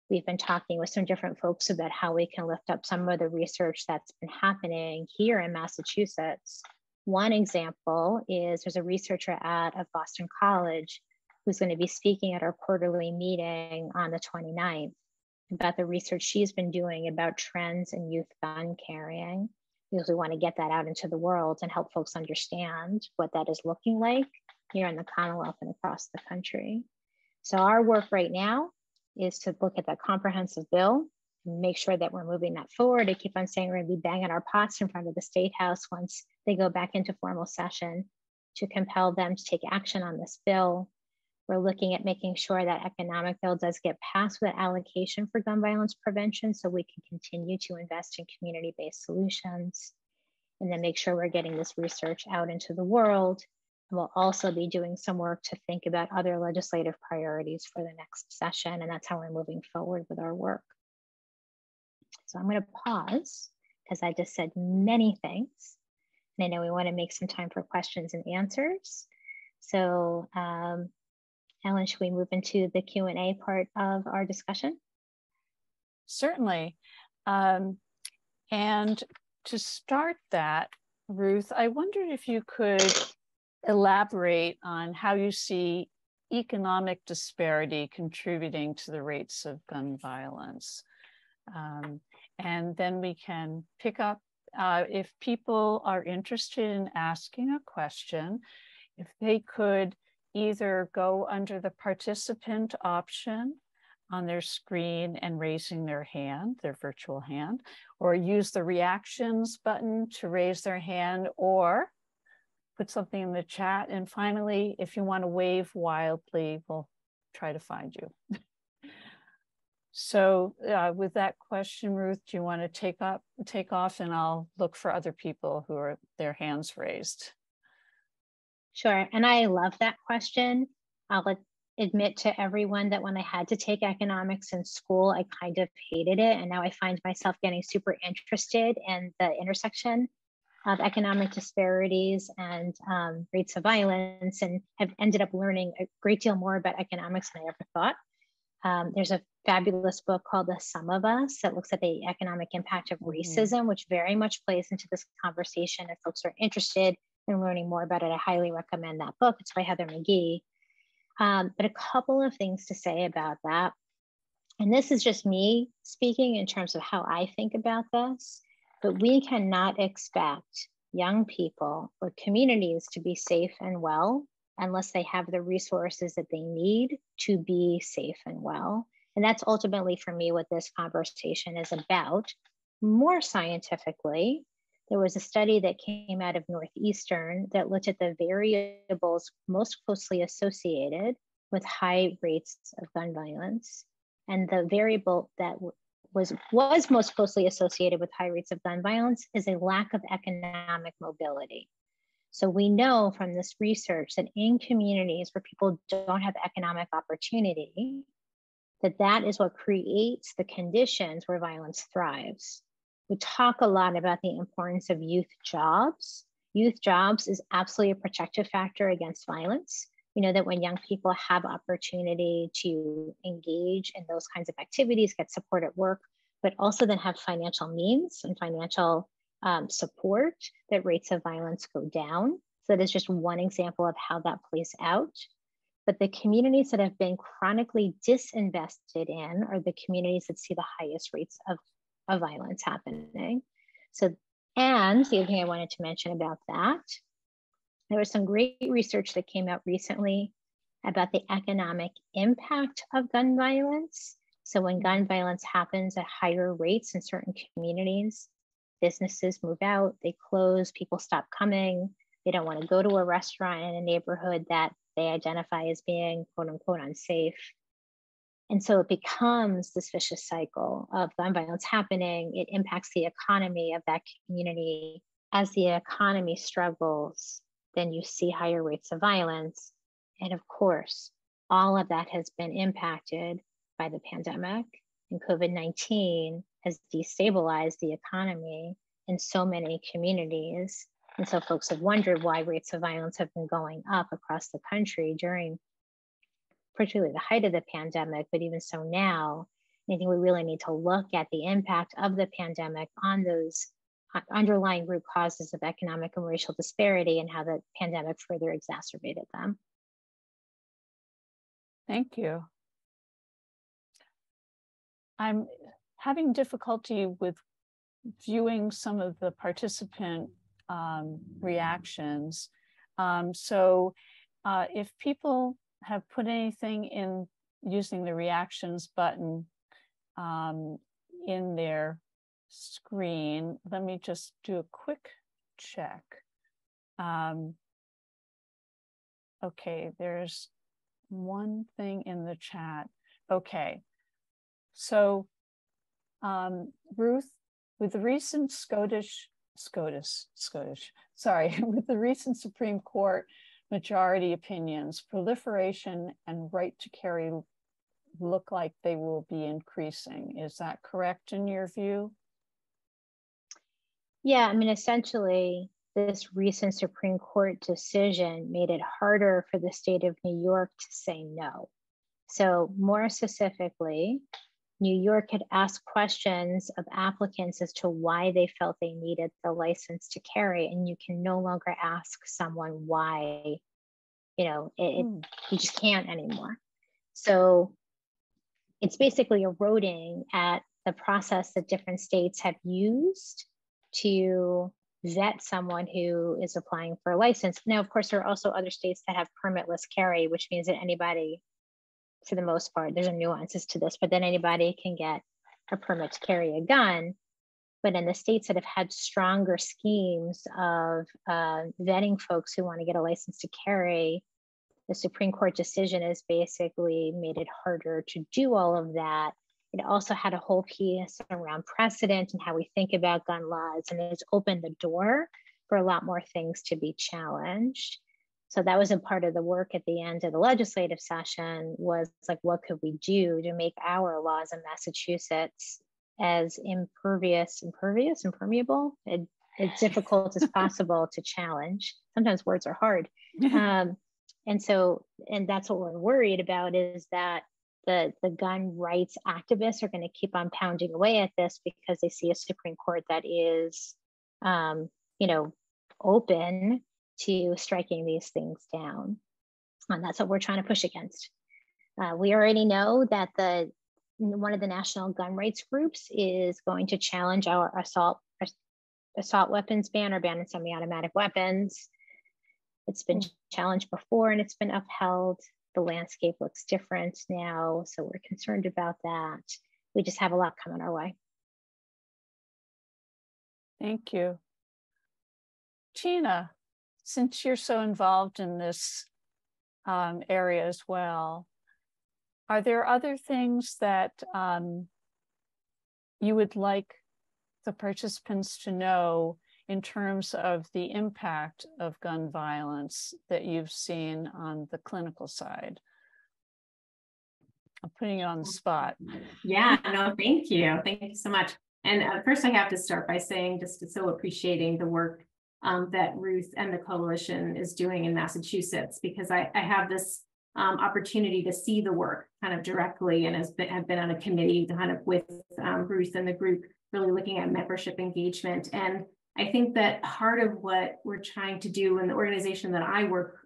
We've been talking with some different folks about how we can lift up some of the research that's been happening here in Massachusetts. One example is there's a researcher out of Boston College who's going to be speaking at our quarterly meeting on the 29th about the research she's been doing about trends in youth gun carrying, because we want to get that out into the world and help folks understand what that is looking like here in the Commonwealth and across the country. So our work right now is to look at that comprehensive bill and make sure that we're moving that forward. I keep on saying we're going to be banging our pots in front of the State House once they go back into formal session to compel them to take action on this bill. We're looking at making sure that economic bill does get passed with allocation for gun violence prevention so we can continue to invest in community-based solutions, and then make sure we're getting this research out into the world. And we'll also be doing some work to think about other legislative priorities for the next session, and that's how we're moving forward with our work. So I'm going to pause because I just said many things, and I know we want to make some time for questions and answers. So Ellen, should we move into the Q&A part of our discussion? Certainly. And to start that, Ruth, I wondered if you could elaborate on how you see economic disparity contributing to the rates of gun violence. And then we can pick up, if people are interested in asking a question, if they could either go under the participant option on their screen and raising their hand, their virtual hand, or use the reactions button to raise their hand, or put something in the chat. And finally, if you want to wave wildly, we'll try to find you. So with that question, Ruth, do you want to take off, and I'll look for other people who are their hands raised? Sure, and I love that question. I'll admit to everyone that when I had to take economics in school, I kind of hated it. And now I find myself getting super interested in the intersection of economic disparities and rates of violence, and have ended up learning a great deal more about economics than I ever thought. There's a fabulous book called The Sum of Us that looks at the economic impact of racism, which very much plays into this conversation. If folks are interested in learning more about it, I highly recommend that book. It's by Heather McGee. But a couple of things to say about that. And this is just me speaking in terms of how I think about this, but we cannot expect young people or communities to be safe and well unless they have the resources that they need to be safe and well. And that's ultimately for me what this conversation is about. More scientifically, there was a study that came out of Northeastern that looked at the variables most closely associated with high rates of gun violence. And the variable that was most closely associated with high rates of gun violence is a lack of economic mobility. So we know from this research that in communities where people don't have economic opportunity, that is what creates the conditions where violence thrives. We talk a lot about the importance of youth jobs. Youth jobs is absolutely a protective factor against violence. You know that when young people have opportunity to engage in those kinds of activities, get support at work, but also then have financial means and financial support, that rates of violence go down. So that is just one example of how that plays out. But the communities that have been chronically disinvested in are the communities that see the highest rates of violence happening. So, and the other thing I wanted to mention about that, there was some great research that came out recently about the economic impact of gun violence. So when gun violence happens at higher rates in certain communities, businesses move out, they close, people stop coming, they don't want to go to a restaurant in a neighborhood that they identify as being quote unquote unsafe. And so it becomes this vicious cycle of gun violence happening. It impacts the economy of that community. As the economy struggles, then you see higher rates of violence. And of course, all of that has been impacted by the pandemic, and COVID-19 has destabilized the economy in so many communities. And so folks have wondered why rates of violence have been going up across the country during particularly the height of the pandemic, but even so now. I think we really need to look at the impact of the pandemic on those underlying root causes of economic and racial disparity and how the pandemic further exacerbated them. Thank you. I'm having difficulty with viewing some of the participant reactions. So if people have put anything in using the reactions button in their screen, let me just do a quick check. Okay, there's one thing in the chat. Okay, so Ruth, with the recent with the recent Supreme Court majority opinions, proliferation and right to carry look like they will be increasing. Is that correct in your view? Yeah, I mean, essentially, this recent Supreme Court decision made it harder for the state of New York to say no. So more specifically, New York had asked questions of applicants as to why they felt they needed the license to carry, and you can no longer ask someone why, you just can't anymore. So it's basically eroding at the process that different states have used to vet someone who is applying for a license. Now, of course, there are also other states that have permitless carry, which means that anybody, for the most part, there's nuances to this, but then anybody can get a permit to carry a gun. But in the states that have had stronger schemes of vetting folks who want to get a license to carry, the Supreme Court decision has basically made it harder to do all of that. It also had a whole piece around precedent and how we think about gun laws, and it's opened the door for a lot more things to be challenged. So that was a part of the work at the end of the legislative session, was like, what could we do to make our laws in Massachusetts as impermeable, as difficult as possible to challenge. Sometimes words are hard. And that's what we're worried about, is that the gun rights activists are going to keep on pounding away at this because they see a Supreme Court that is, open to striking these things down. And that's what we're trying to push against. We already know that one of the national gun rights groups is going to challenge our assault weapons ban, or ban on semi-automatic weapons. It's been challenged before and it's been upheld. The landscape looks different now, so we're concerned about that. We just have a lot coming our way. Thank you. Tina, since you're so involved in this area as well, are there other things that you would like the participants to know in terms of the impact of gun violence that you've seen on the clinical side? I'm putting you on the spot. Yeah, no, thank you. Thank you so much. And first I have to start by saying, just so appreciating the work that Ruth and the coalition is doing in Massachusetts, because I have this opportunity to see the work kind of directly, and have been on a committee kind of with Ruth and the group, really looking at membership engagement. And I think that part of what we're trying to do in the organization that I work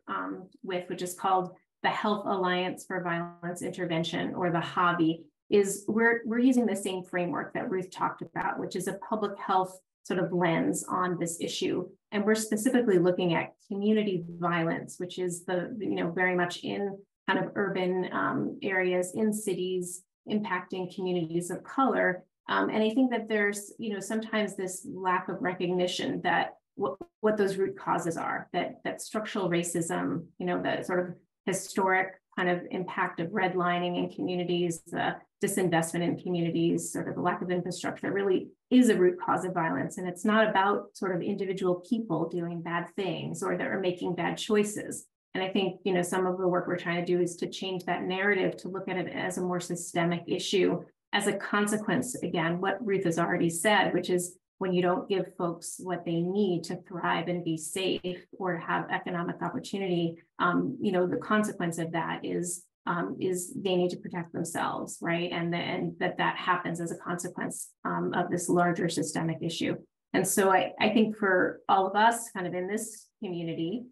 with, which is called the Health Alliance for Violence Intervention, or the HAVI, is we're using the same framework that Ruth talked about, which is a public health sort of lens on this issue. And we're specifically looking at community violence, which is very much in kind of urban areas, in cities, impacting communities of color. And I think that there's, sometimes this lack of recognition that what those root causes are, that structural racism, the sort of historic kind of impact of redlining in communities, the disinvestment in communities, sort of the lack of infrastructure, really is a root cause of violence. And it's not about sort of individual people doing bad things or that are making bad choices. And I think, some of the work we're trying to do is to change that narrative, to look at it as a more systemic issue, as a consequence, again, what Ruth has already said, which is when you don't give folks what they need to thrive and be safe or have economic opportunity, the consequence of that is they need to protect themselves, right? And that happens as a consequence of this larger systemic issue. And so I think for all of us kind of in this community,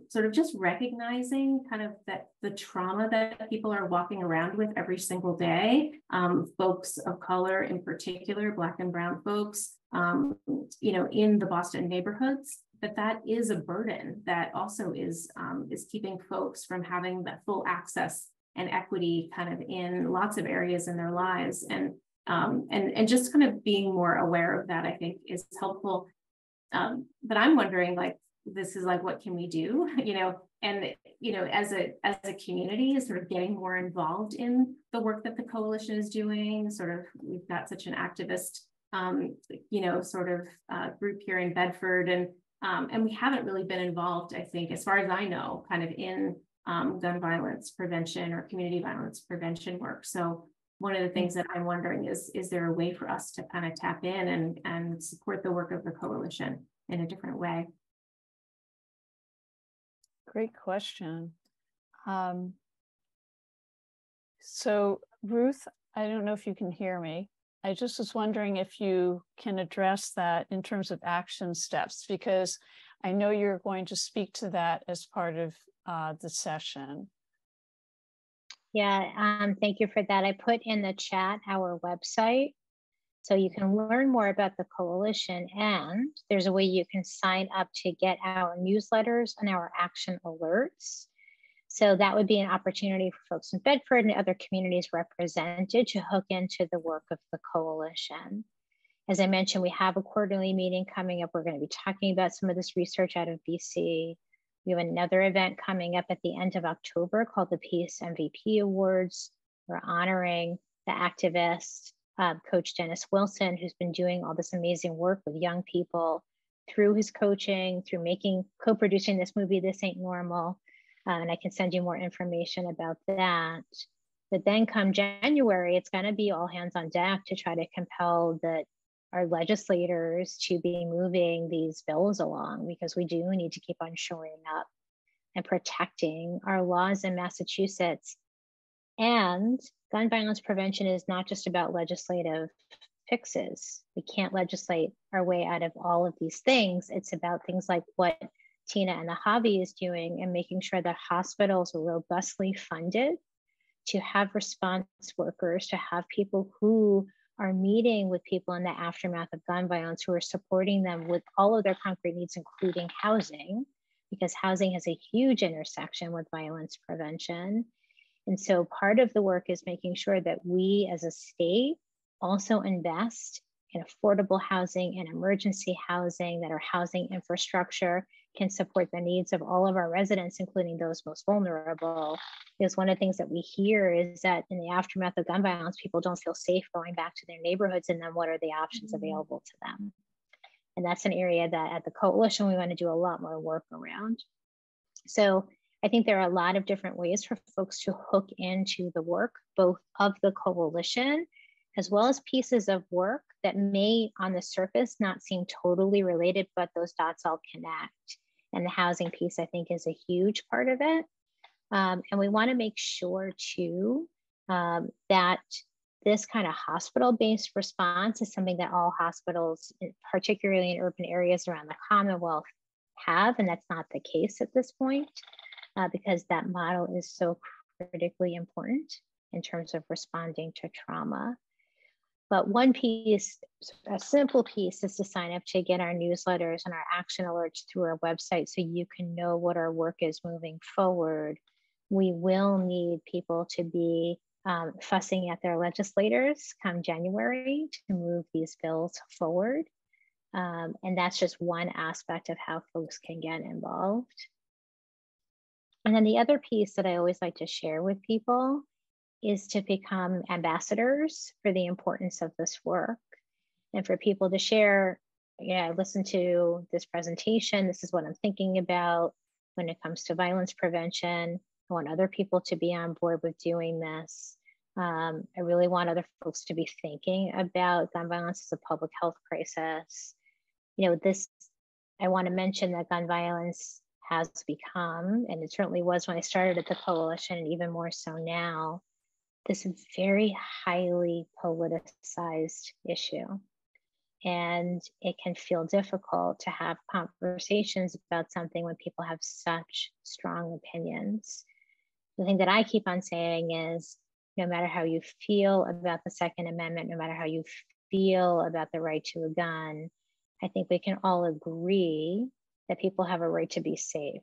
sort of just recognizing kind of that the trauma that people are walking around with every single day, folks of color in particular, Black and brown folks, in the Boston neighborhoods, that is a burden that also is keeping folks from having that full access and equity kind of in lots of areas in their lives. And just kind of being more aware of that, I think, is helpful. But I'm wondering, like, this is like, what can we do? As a community, is sort of getting more involved in the work that the coalition is doing. Sort of, we've got such an activist, group here in Bedford, and we haven't really been involved, I think, as far as I know, kind of in gun violence prevention or community violence prevention work. So one of the things that I'm wondering is there a way for us to kind of tap in and support the work of the coalition in a different way? Great question. So Ruth, I don't know if you can hear me. I just was wondering if you can address that in terms of action steps, because I know you're going to speak to that as part of the session. Yeah, thank you for that. I put in the chat our website, so you can learn more about the coalition, and there's a way you can sign up to get our newsletters and our action alerts. So that would be an opportunity for folks in Bedford and other communities represented to hook into the work of the coalition. As I mentioned, we have a quarterly meeting coming up. We're going to be talking about some of this research out of BC. We have another event coming up at the end of October called the Peace MVP Awards. We're honoring the activist, Coach Dennis Wilson, who's been doing all this amazing work with young people through his coaching, through co-producing this movie, This Ain't Normal. And I can send you more information about that. But then come January, it's going to be all hands on deck to try to compel our legislators to be moving these bills along, because we do need to keep on shoring up and protecting our laws in Massachusetts. And gun violence prevention is not just about legislative fixes. We can't legislate our way out of all of these things. It's about things like what Tina and the Hobby is doing, and making sure that hospitals are robustly funded to have response workers, to have people who are meeting with people in the aftermath of gun violence, who are supporting them with all of their concrete needs, including housing, because housing has a huge intersection with violence prevention. And so part of the work is making sure that we as a state also invest in affordable housing and emergency housing, that our housing infrastructure can support the needs of all of our residents, including those most vulnerable. Because one of the things that we hear is that in the aftermath of gun violence, people don't feel safe going back to their neighborhoods, and then what are the options available to them? And that's an area that at the coalition, we want to do a lot more work around. So I think there are a lot of different ways for folks to hook into the work, both of the coalition, as well as pieces of work that may on the surface not seem totally related, but those dots all connect. And the housing piece, I think, is a huge part of it. And we want to make sure too that this kind of hospital-based response is something that all hospitals, particularly in urban areas around the Commonwealth, have. And that's not the case at this point, because that model is so critically important in terms of responding to trauma. But one piece, a simple piece, is to sign up to get our newsletters and our action alerts through our website, so you can know what our work is moving forward. We will need people to be fussing at their legislators come January to move these bills forward. And that's just one aspect of how folks can get involved. And then the other piece that I always like to share with people is to become ambassadors for the importance of this work, and for people to share, I listened to this presentation, this is what I'm thinking about when it comes to violence prevention. I want other people to be on board with doing this. I really want other folks to be thinking about gun violence as a public health crisis. I want to mention that gun violence has become, and it certainly was when I started at the coalition, and even more so now, this very highly politicized issue. And it can feel difficult to have conversations about something when people have such strong opinions. The thing that I keep on saying is, no matter how you feel about the Second Amendment, no matter how you feel about the right to a gun, I think we can all agree that people have a right to be safe,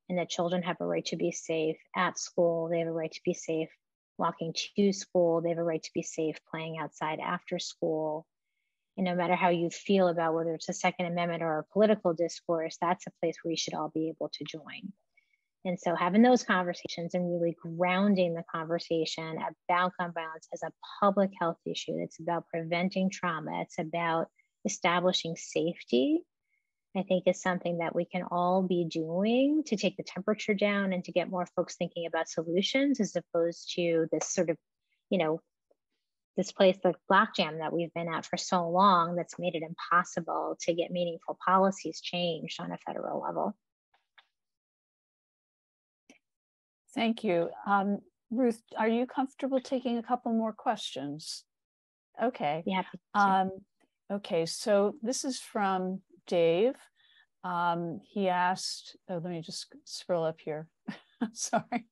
and that children have a right to be safe at school. They have a right to be safe walking to school. They have a right to be safe playing outside after school. And no matter how you feel about whether it's a Second Amendment or a political discourse, that's a place where we should all be able to join. And so having those conversations and really grounding the conversation about gun violence as a public health issue, it's about preventing trauma, it's about establishing safety, I think is something that we can all be doing to take the temperature down and to get more folks thinking about solutions, as opposed to this sort of, this place like lockjam that we've been at for so long that's made it impossible to get meaningful policies changed on a federal level. Thank you. Ruth, are you comfortable taking a couple more questions? Okay. Yeah. Okay, so this is from Dave. He asked, oh, let me just scroll up here. Sorry.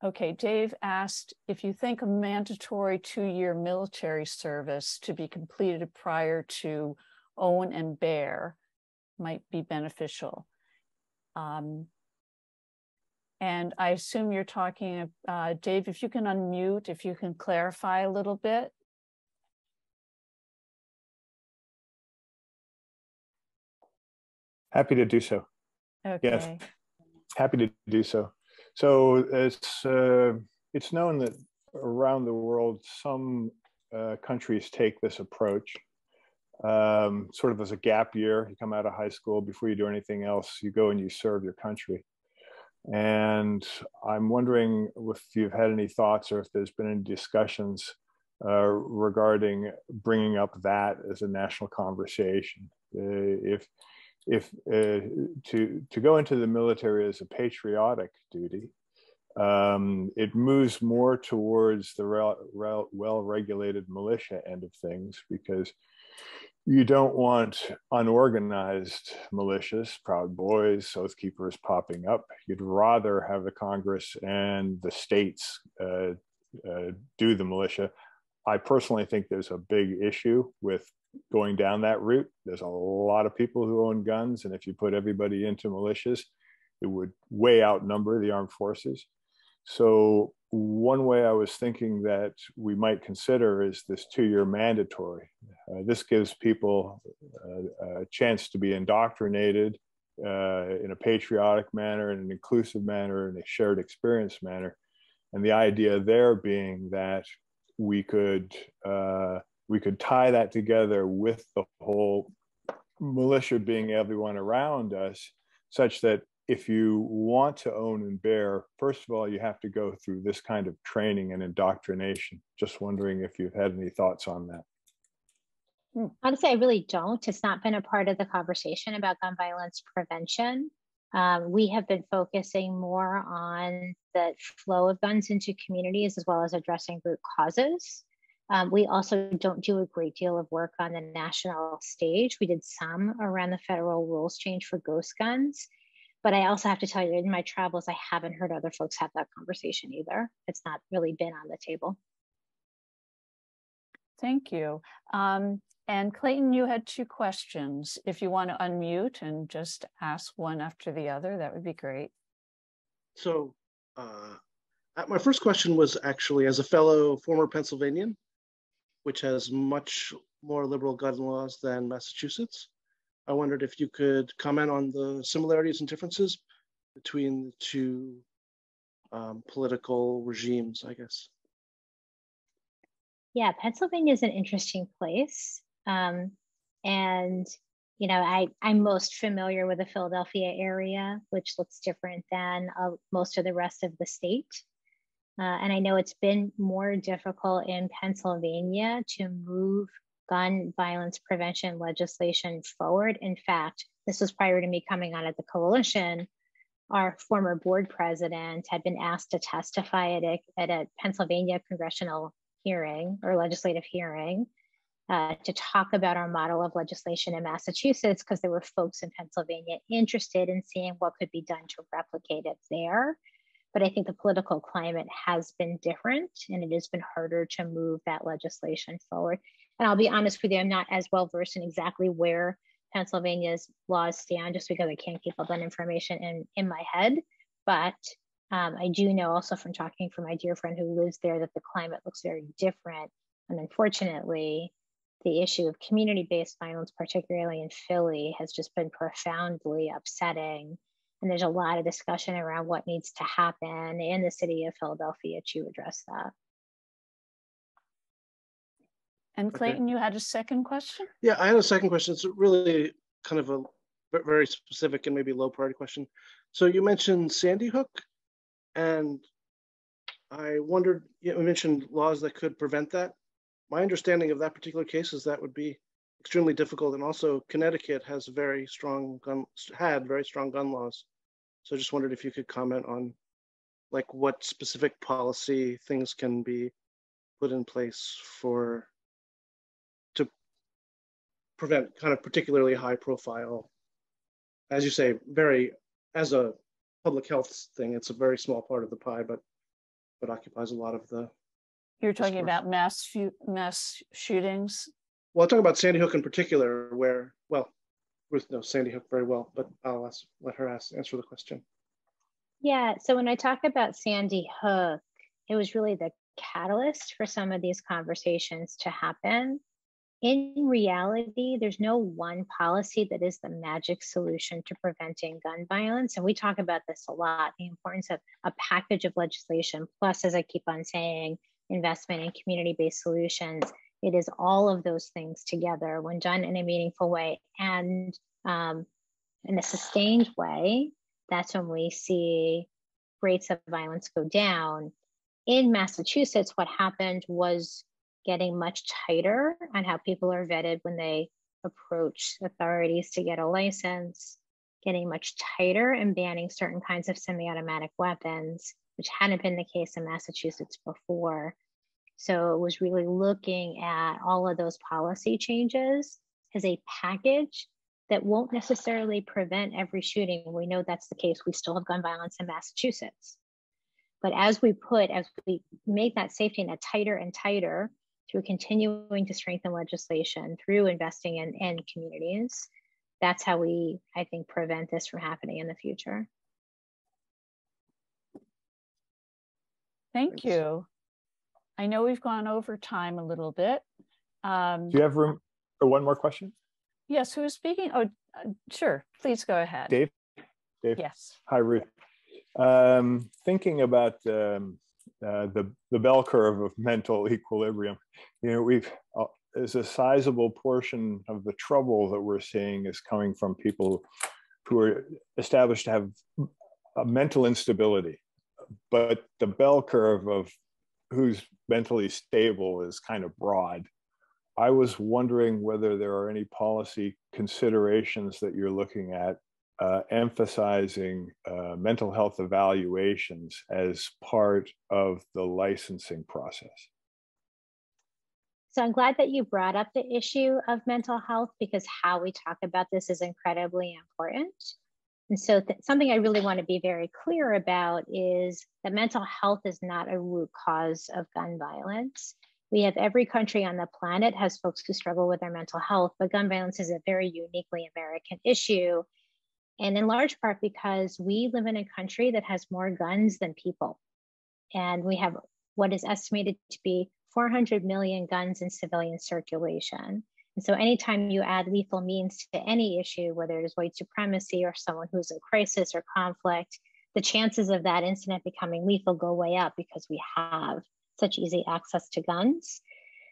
Okay, Dave asked if you think a mandatory 2-year military service to be completed prior to own and bear might be beneficial. And I assume you're talking, Dave, if you can unmute, if you can clarify a little bit. Happy to do so. Okay. Yes, happy to do so. So it's known that around the world, some countries take this approach, sort of as a gap year. You come out of high school, before you do anything else, you go and you serve your country. And I'm wondering if you've had any thoughts or if there's been any discussions regarding bringing up that as a national conversation. To go into the military as a patriotic duty, it moves more towards the well-regulated militia end of things, because you don't want unorganized militias, Proud Boys, Oath Keepers popping up. You'd rather have the Congress and the states do the militia. I personally think there's a big issue with going down that route. There's a lot of people who own guns, and if you put everybody into militias, it would way outnumber the armed forces. So one way I was thinking that we might consider is this 2-year mandatory. This gives people a chance to be indoctrinated in a patriotic manner, in an inclusive manner, in a shared experience manner. And the idea there being that we could tie that together with the whole militia being everyone around us, such that if you want to own and bear, first of all, you have to go through this kind of training and indoctrination. Just wondering if you've had any thoughts on that. Honestly, I really don't. It's not been a part of the conversation about gun violence prevention. We have been focusing more on the flow of guns into communities, as well as addressing root causes. We also don't do a great deal of work on the national stage. We did some around the federal rules change for ghost guns. But I also have to tell you, in my travels, I haven't heard other folks have that conversation either. It's not really been on the table. Thank you. And Clayton, you had 2 questions. If you want to unmute and just ask one after the other, that would be great. So my first question was actually, as a fellow former Pennsylvanian, which has much more liberal gun laws than Massachusetts, I wondered if you could comment on the similarities and differences between the 2 political regimes, I guess. Yeah, Pennsylvania is an interesting place. And, I'm most familiar with the Philadelphia area, which looks different than most of the rest of the state. And I know it's been more difficult in Pennsylvania to move gun violence prevention legislation forward. In fact, this was prior to me coming on at the coalition. Our former board president had been asked to testify at a Pennsylvania congressional hearing or legislative hearing to talk about our model of legislation in Massachusetts, because there were folks in Pennsylvania interested in seeing what could be done to replicate it there. But I think the political climate has been different, and it has been harder to move that legislation forward. And I'll be honest with you, I'm not as well versed in exactly where Pennsylvania's laws stand, just because I can't keep all that information in my head. But I do know also from talking from my dear friend who lives there that the climate looks very different. And unfortunately, the issue of community-based violence, particularly in Philly, has just been profoundly upsetting. And there's a lot of discussion around what needs to happen in the city of Philadelphia to address that. And Clayton, you had a second question? Yeah, I had a second question. It's really kind of a very specific and maybe low priority question. So you mentioned Sandy Hook, and I wondered, you mentioned laws that could prevent that. My understanding of that particular case is that would be extremely difficult, and also Connecticut has had very strong gun laws. So I just wondered if you could comment on like what specific policy things can be put in place to prevent kind of particularly high profile, as you say, as a public health thing, it's a very small part of the pie, but occupies a lot of the. You're talking about mass shootings? Well, I'm talking about Sandy Hook in particular, where, well, Ruth knows Sandy Hook very well, but I'll let her answer the question. Yeah, so when I talk about Sandy Hook, it was really the catalyst for some of these conversations to happen. In reality, there's no one policy that is the magic solution to preventing gun violence. And we talk about this a lot, the importance of a package of legislation, plus, as I keep on saying, investment in community-based solutions. It is all of those things together when done in a meaningful way and in a sustained way. That's when we see rates of violence go down. In Massachusetts, what happened was getting much tighter on how people are vetted when they approach authorities to get a license, getting much tighter and banning certain kinds of semi-automatic weapons, which hadn't been the case in Massachusetts before. So it was really looking at all of those policy changes as a package that won't necessarily prevent every shooting. We know that's the case. We still have gun violence in Massachusetts. But as we make that safety net tighter and tighter through continuing to strengthen legislation, through investing in communities, that's how we, I think, prevent this from happening in the future. Thank you. I know we've gone over time a little bit. Do you have room for one more question? Yes, who is speaking? Oh, sure, please go ahead. Dave? Yes. Hi, Ruth. Thinking about the bell curve of mental equilibrium, there's a sizable portion of the trouble that we're seeing is coming from people who are established to have a mental instability, but the bell curve of who's mentally stable is kind of broad. I was wondering whether there are any policy considerations that you're looking at emphasizing mental health evaluations as part of the licensing process. So I'm glad that you brought up the issue of mental health, because how we talk about this is incredibly important. And so something I really want to be very clear about is that mental health is not a root cause of gun violence. We have every country on the planet has folks who struggle with their mental health, but gun violence is a very uniquely American issue. And in large part because we live in a country that has more guns than people. And we have what is estimated to be 400 million guns in civilian circulation. And so anytime you add lethal means to any issue, whether it is white supremacy or someone who's in crisis or conflict, the chances of that incident becoming lethal go way up because we have such easy access to guns.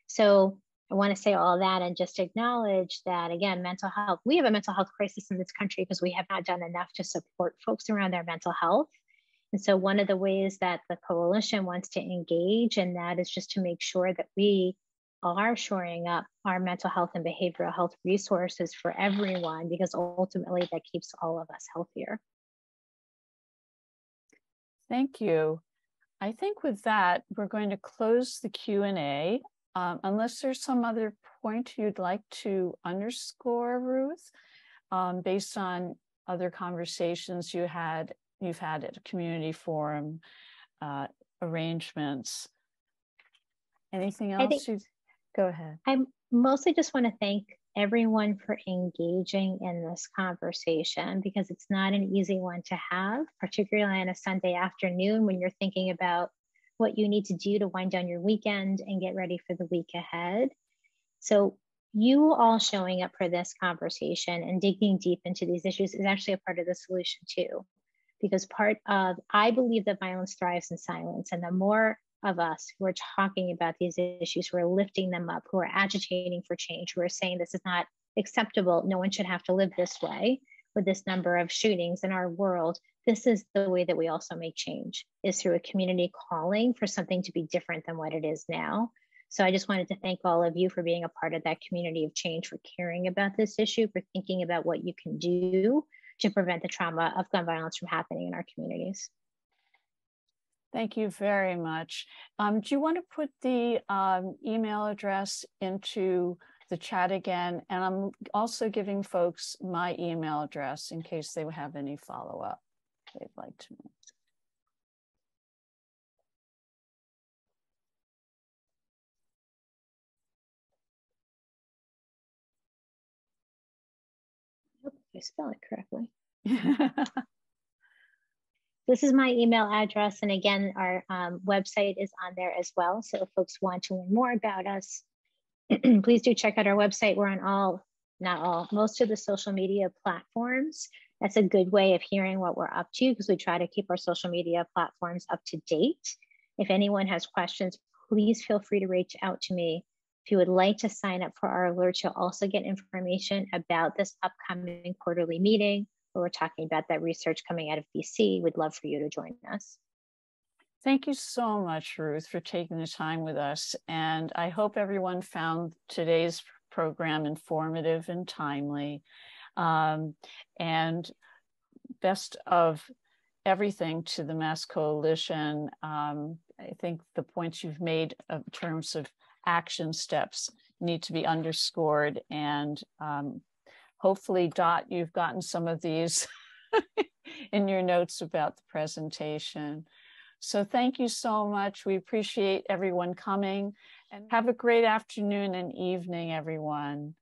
So I want to say all that and just acknowledge that, again, mental health, we have a mental health crisis in this country because we have not done enough to support folks around their mental health. And so one of the ways that the coalition wants to engage in that is just to make sure that we are shoring up our mental health and behavioral health resources for everyone, because ultimately that keeps all of us healthier. Thank you. I think with that, we're going to close the Q&A. Unless there's some other point you'd like to underscore, Ruth, based on other conversations you've had at a community forum, arrangements. Anything else? Go ahead. I mostly just want to thank everyone for engaging in this conversation, because it's not an easy one to have, particularly on a Sunday afternoon when you're thinking about what you need to do to wind down your weekend and get ready for the week ahead. So you all showing up for this conversation and digging deep into these issues is actually a part of the solution too, because I believe that violence thrives in silence, and the more of us who are talking about these issues, who are lifting them up, who are agitating for change, who are saying this is not acceptable, no one should have to live this way with this number of shootings in our world, this is the way that we also make change, is through a community calling for something to be different than what it is now. So I just wanted to thank all of you for being a part of that community of change, for caring about this issue, for thinking about what you can do to prevent the trauma of gun violence from happening in our communities. Thank you very much. Do you want to put the email address into the chat again? And I'm also giving folks my email address in case they have any follow-up they'd like to know. I hope I spell it correctly. This is my email address. And again, our website is on there as well. So if folks want to learn more about us, please do check out our website. We're on most of the social media platforms. That's a good way of hearing what we're up to, because we try to keep our social media platforms up to date. If anyone has questions, please feel free to reach out to me. If you would like to sign up for our alerts, you'll also get information about this upcoming quarterly meeting, where we're talking about that research coming out of BC. We'd love for you to join us. Thank you so much, Ruth, for taking the time with us. And I hope everyone found today's program informative and timely. And best of everything to the Mass Coalition. I think the points you've made in terms of action steps need to be underscored. And hopefully, Dot, you've gotten some of these in your notes about the presentation. So thank you so much. We appreciate everyone coming, and have a great afternoon and evening, everyone.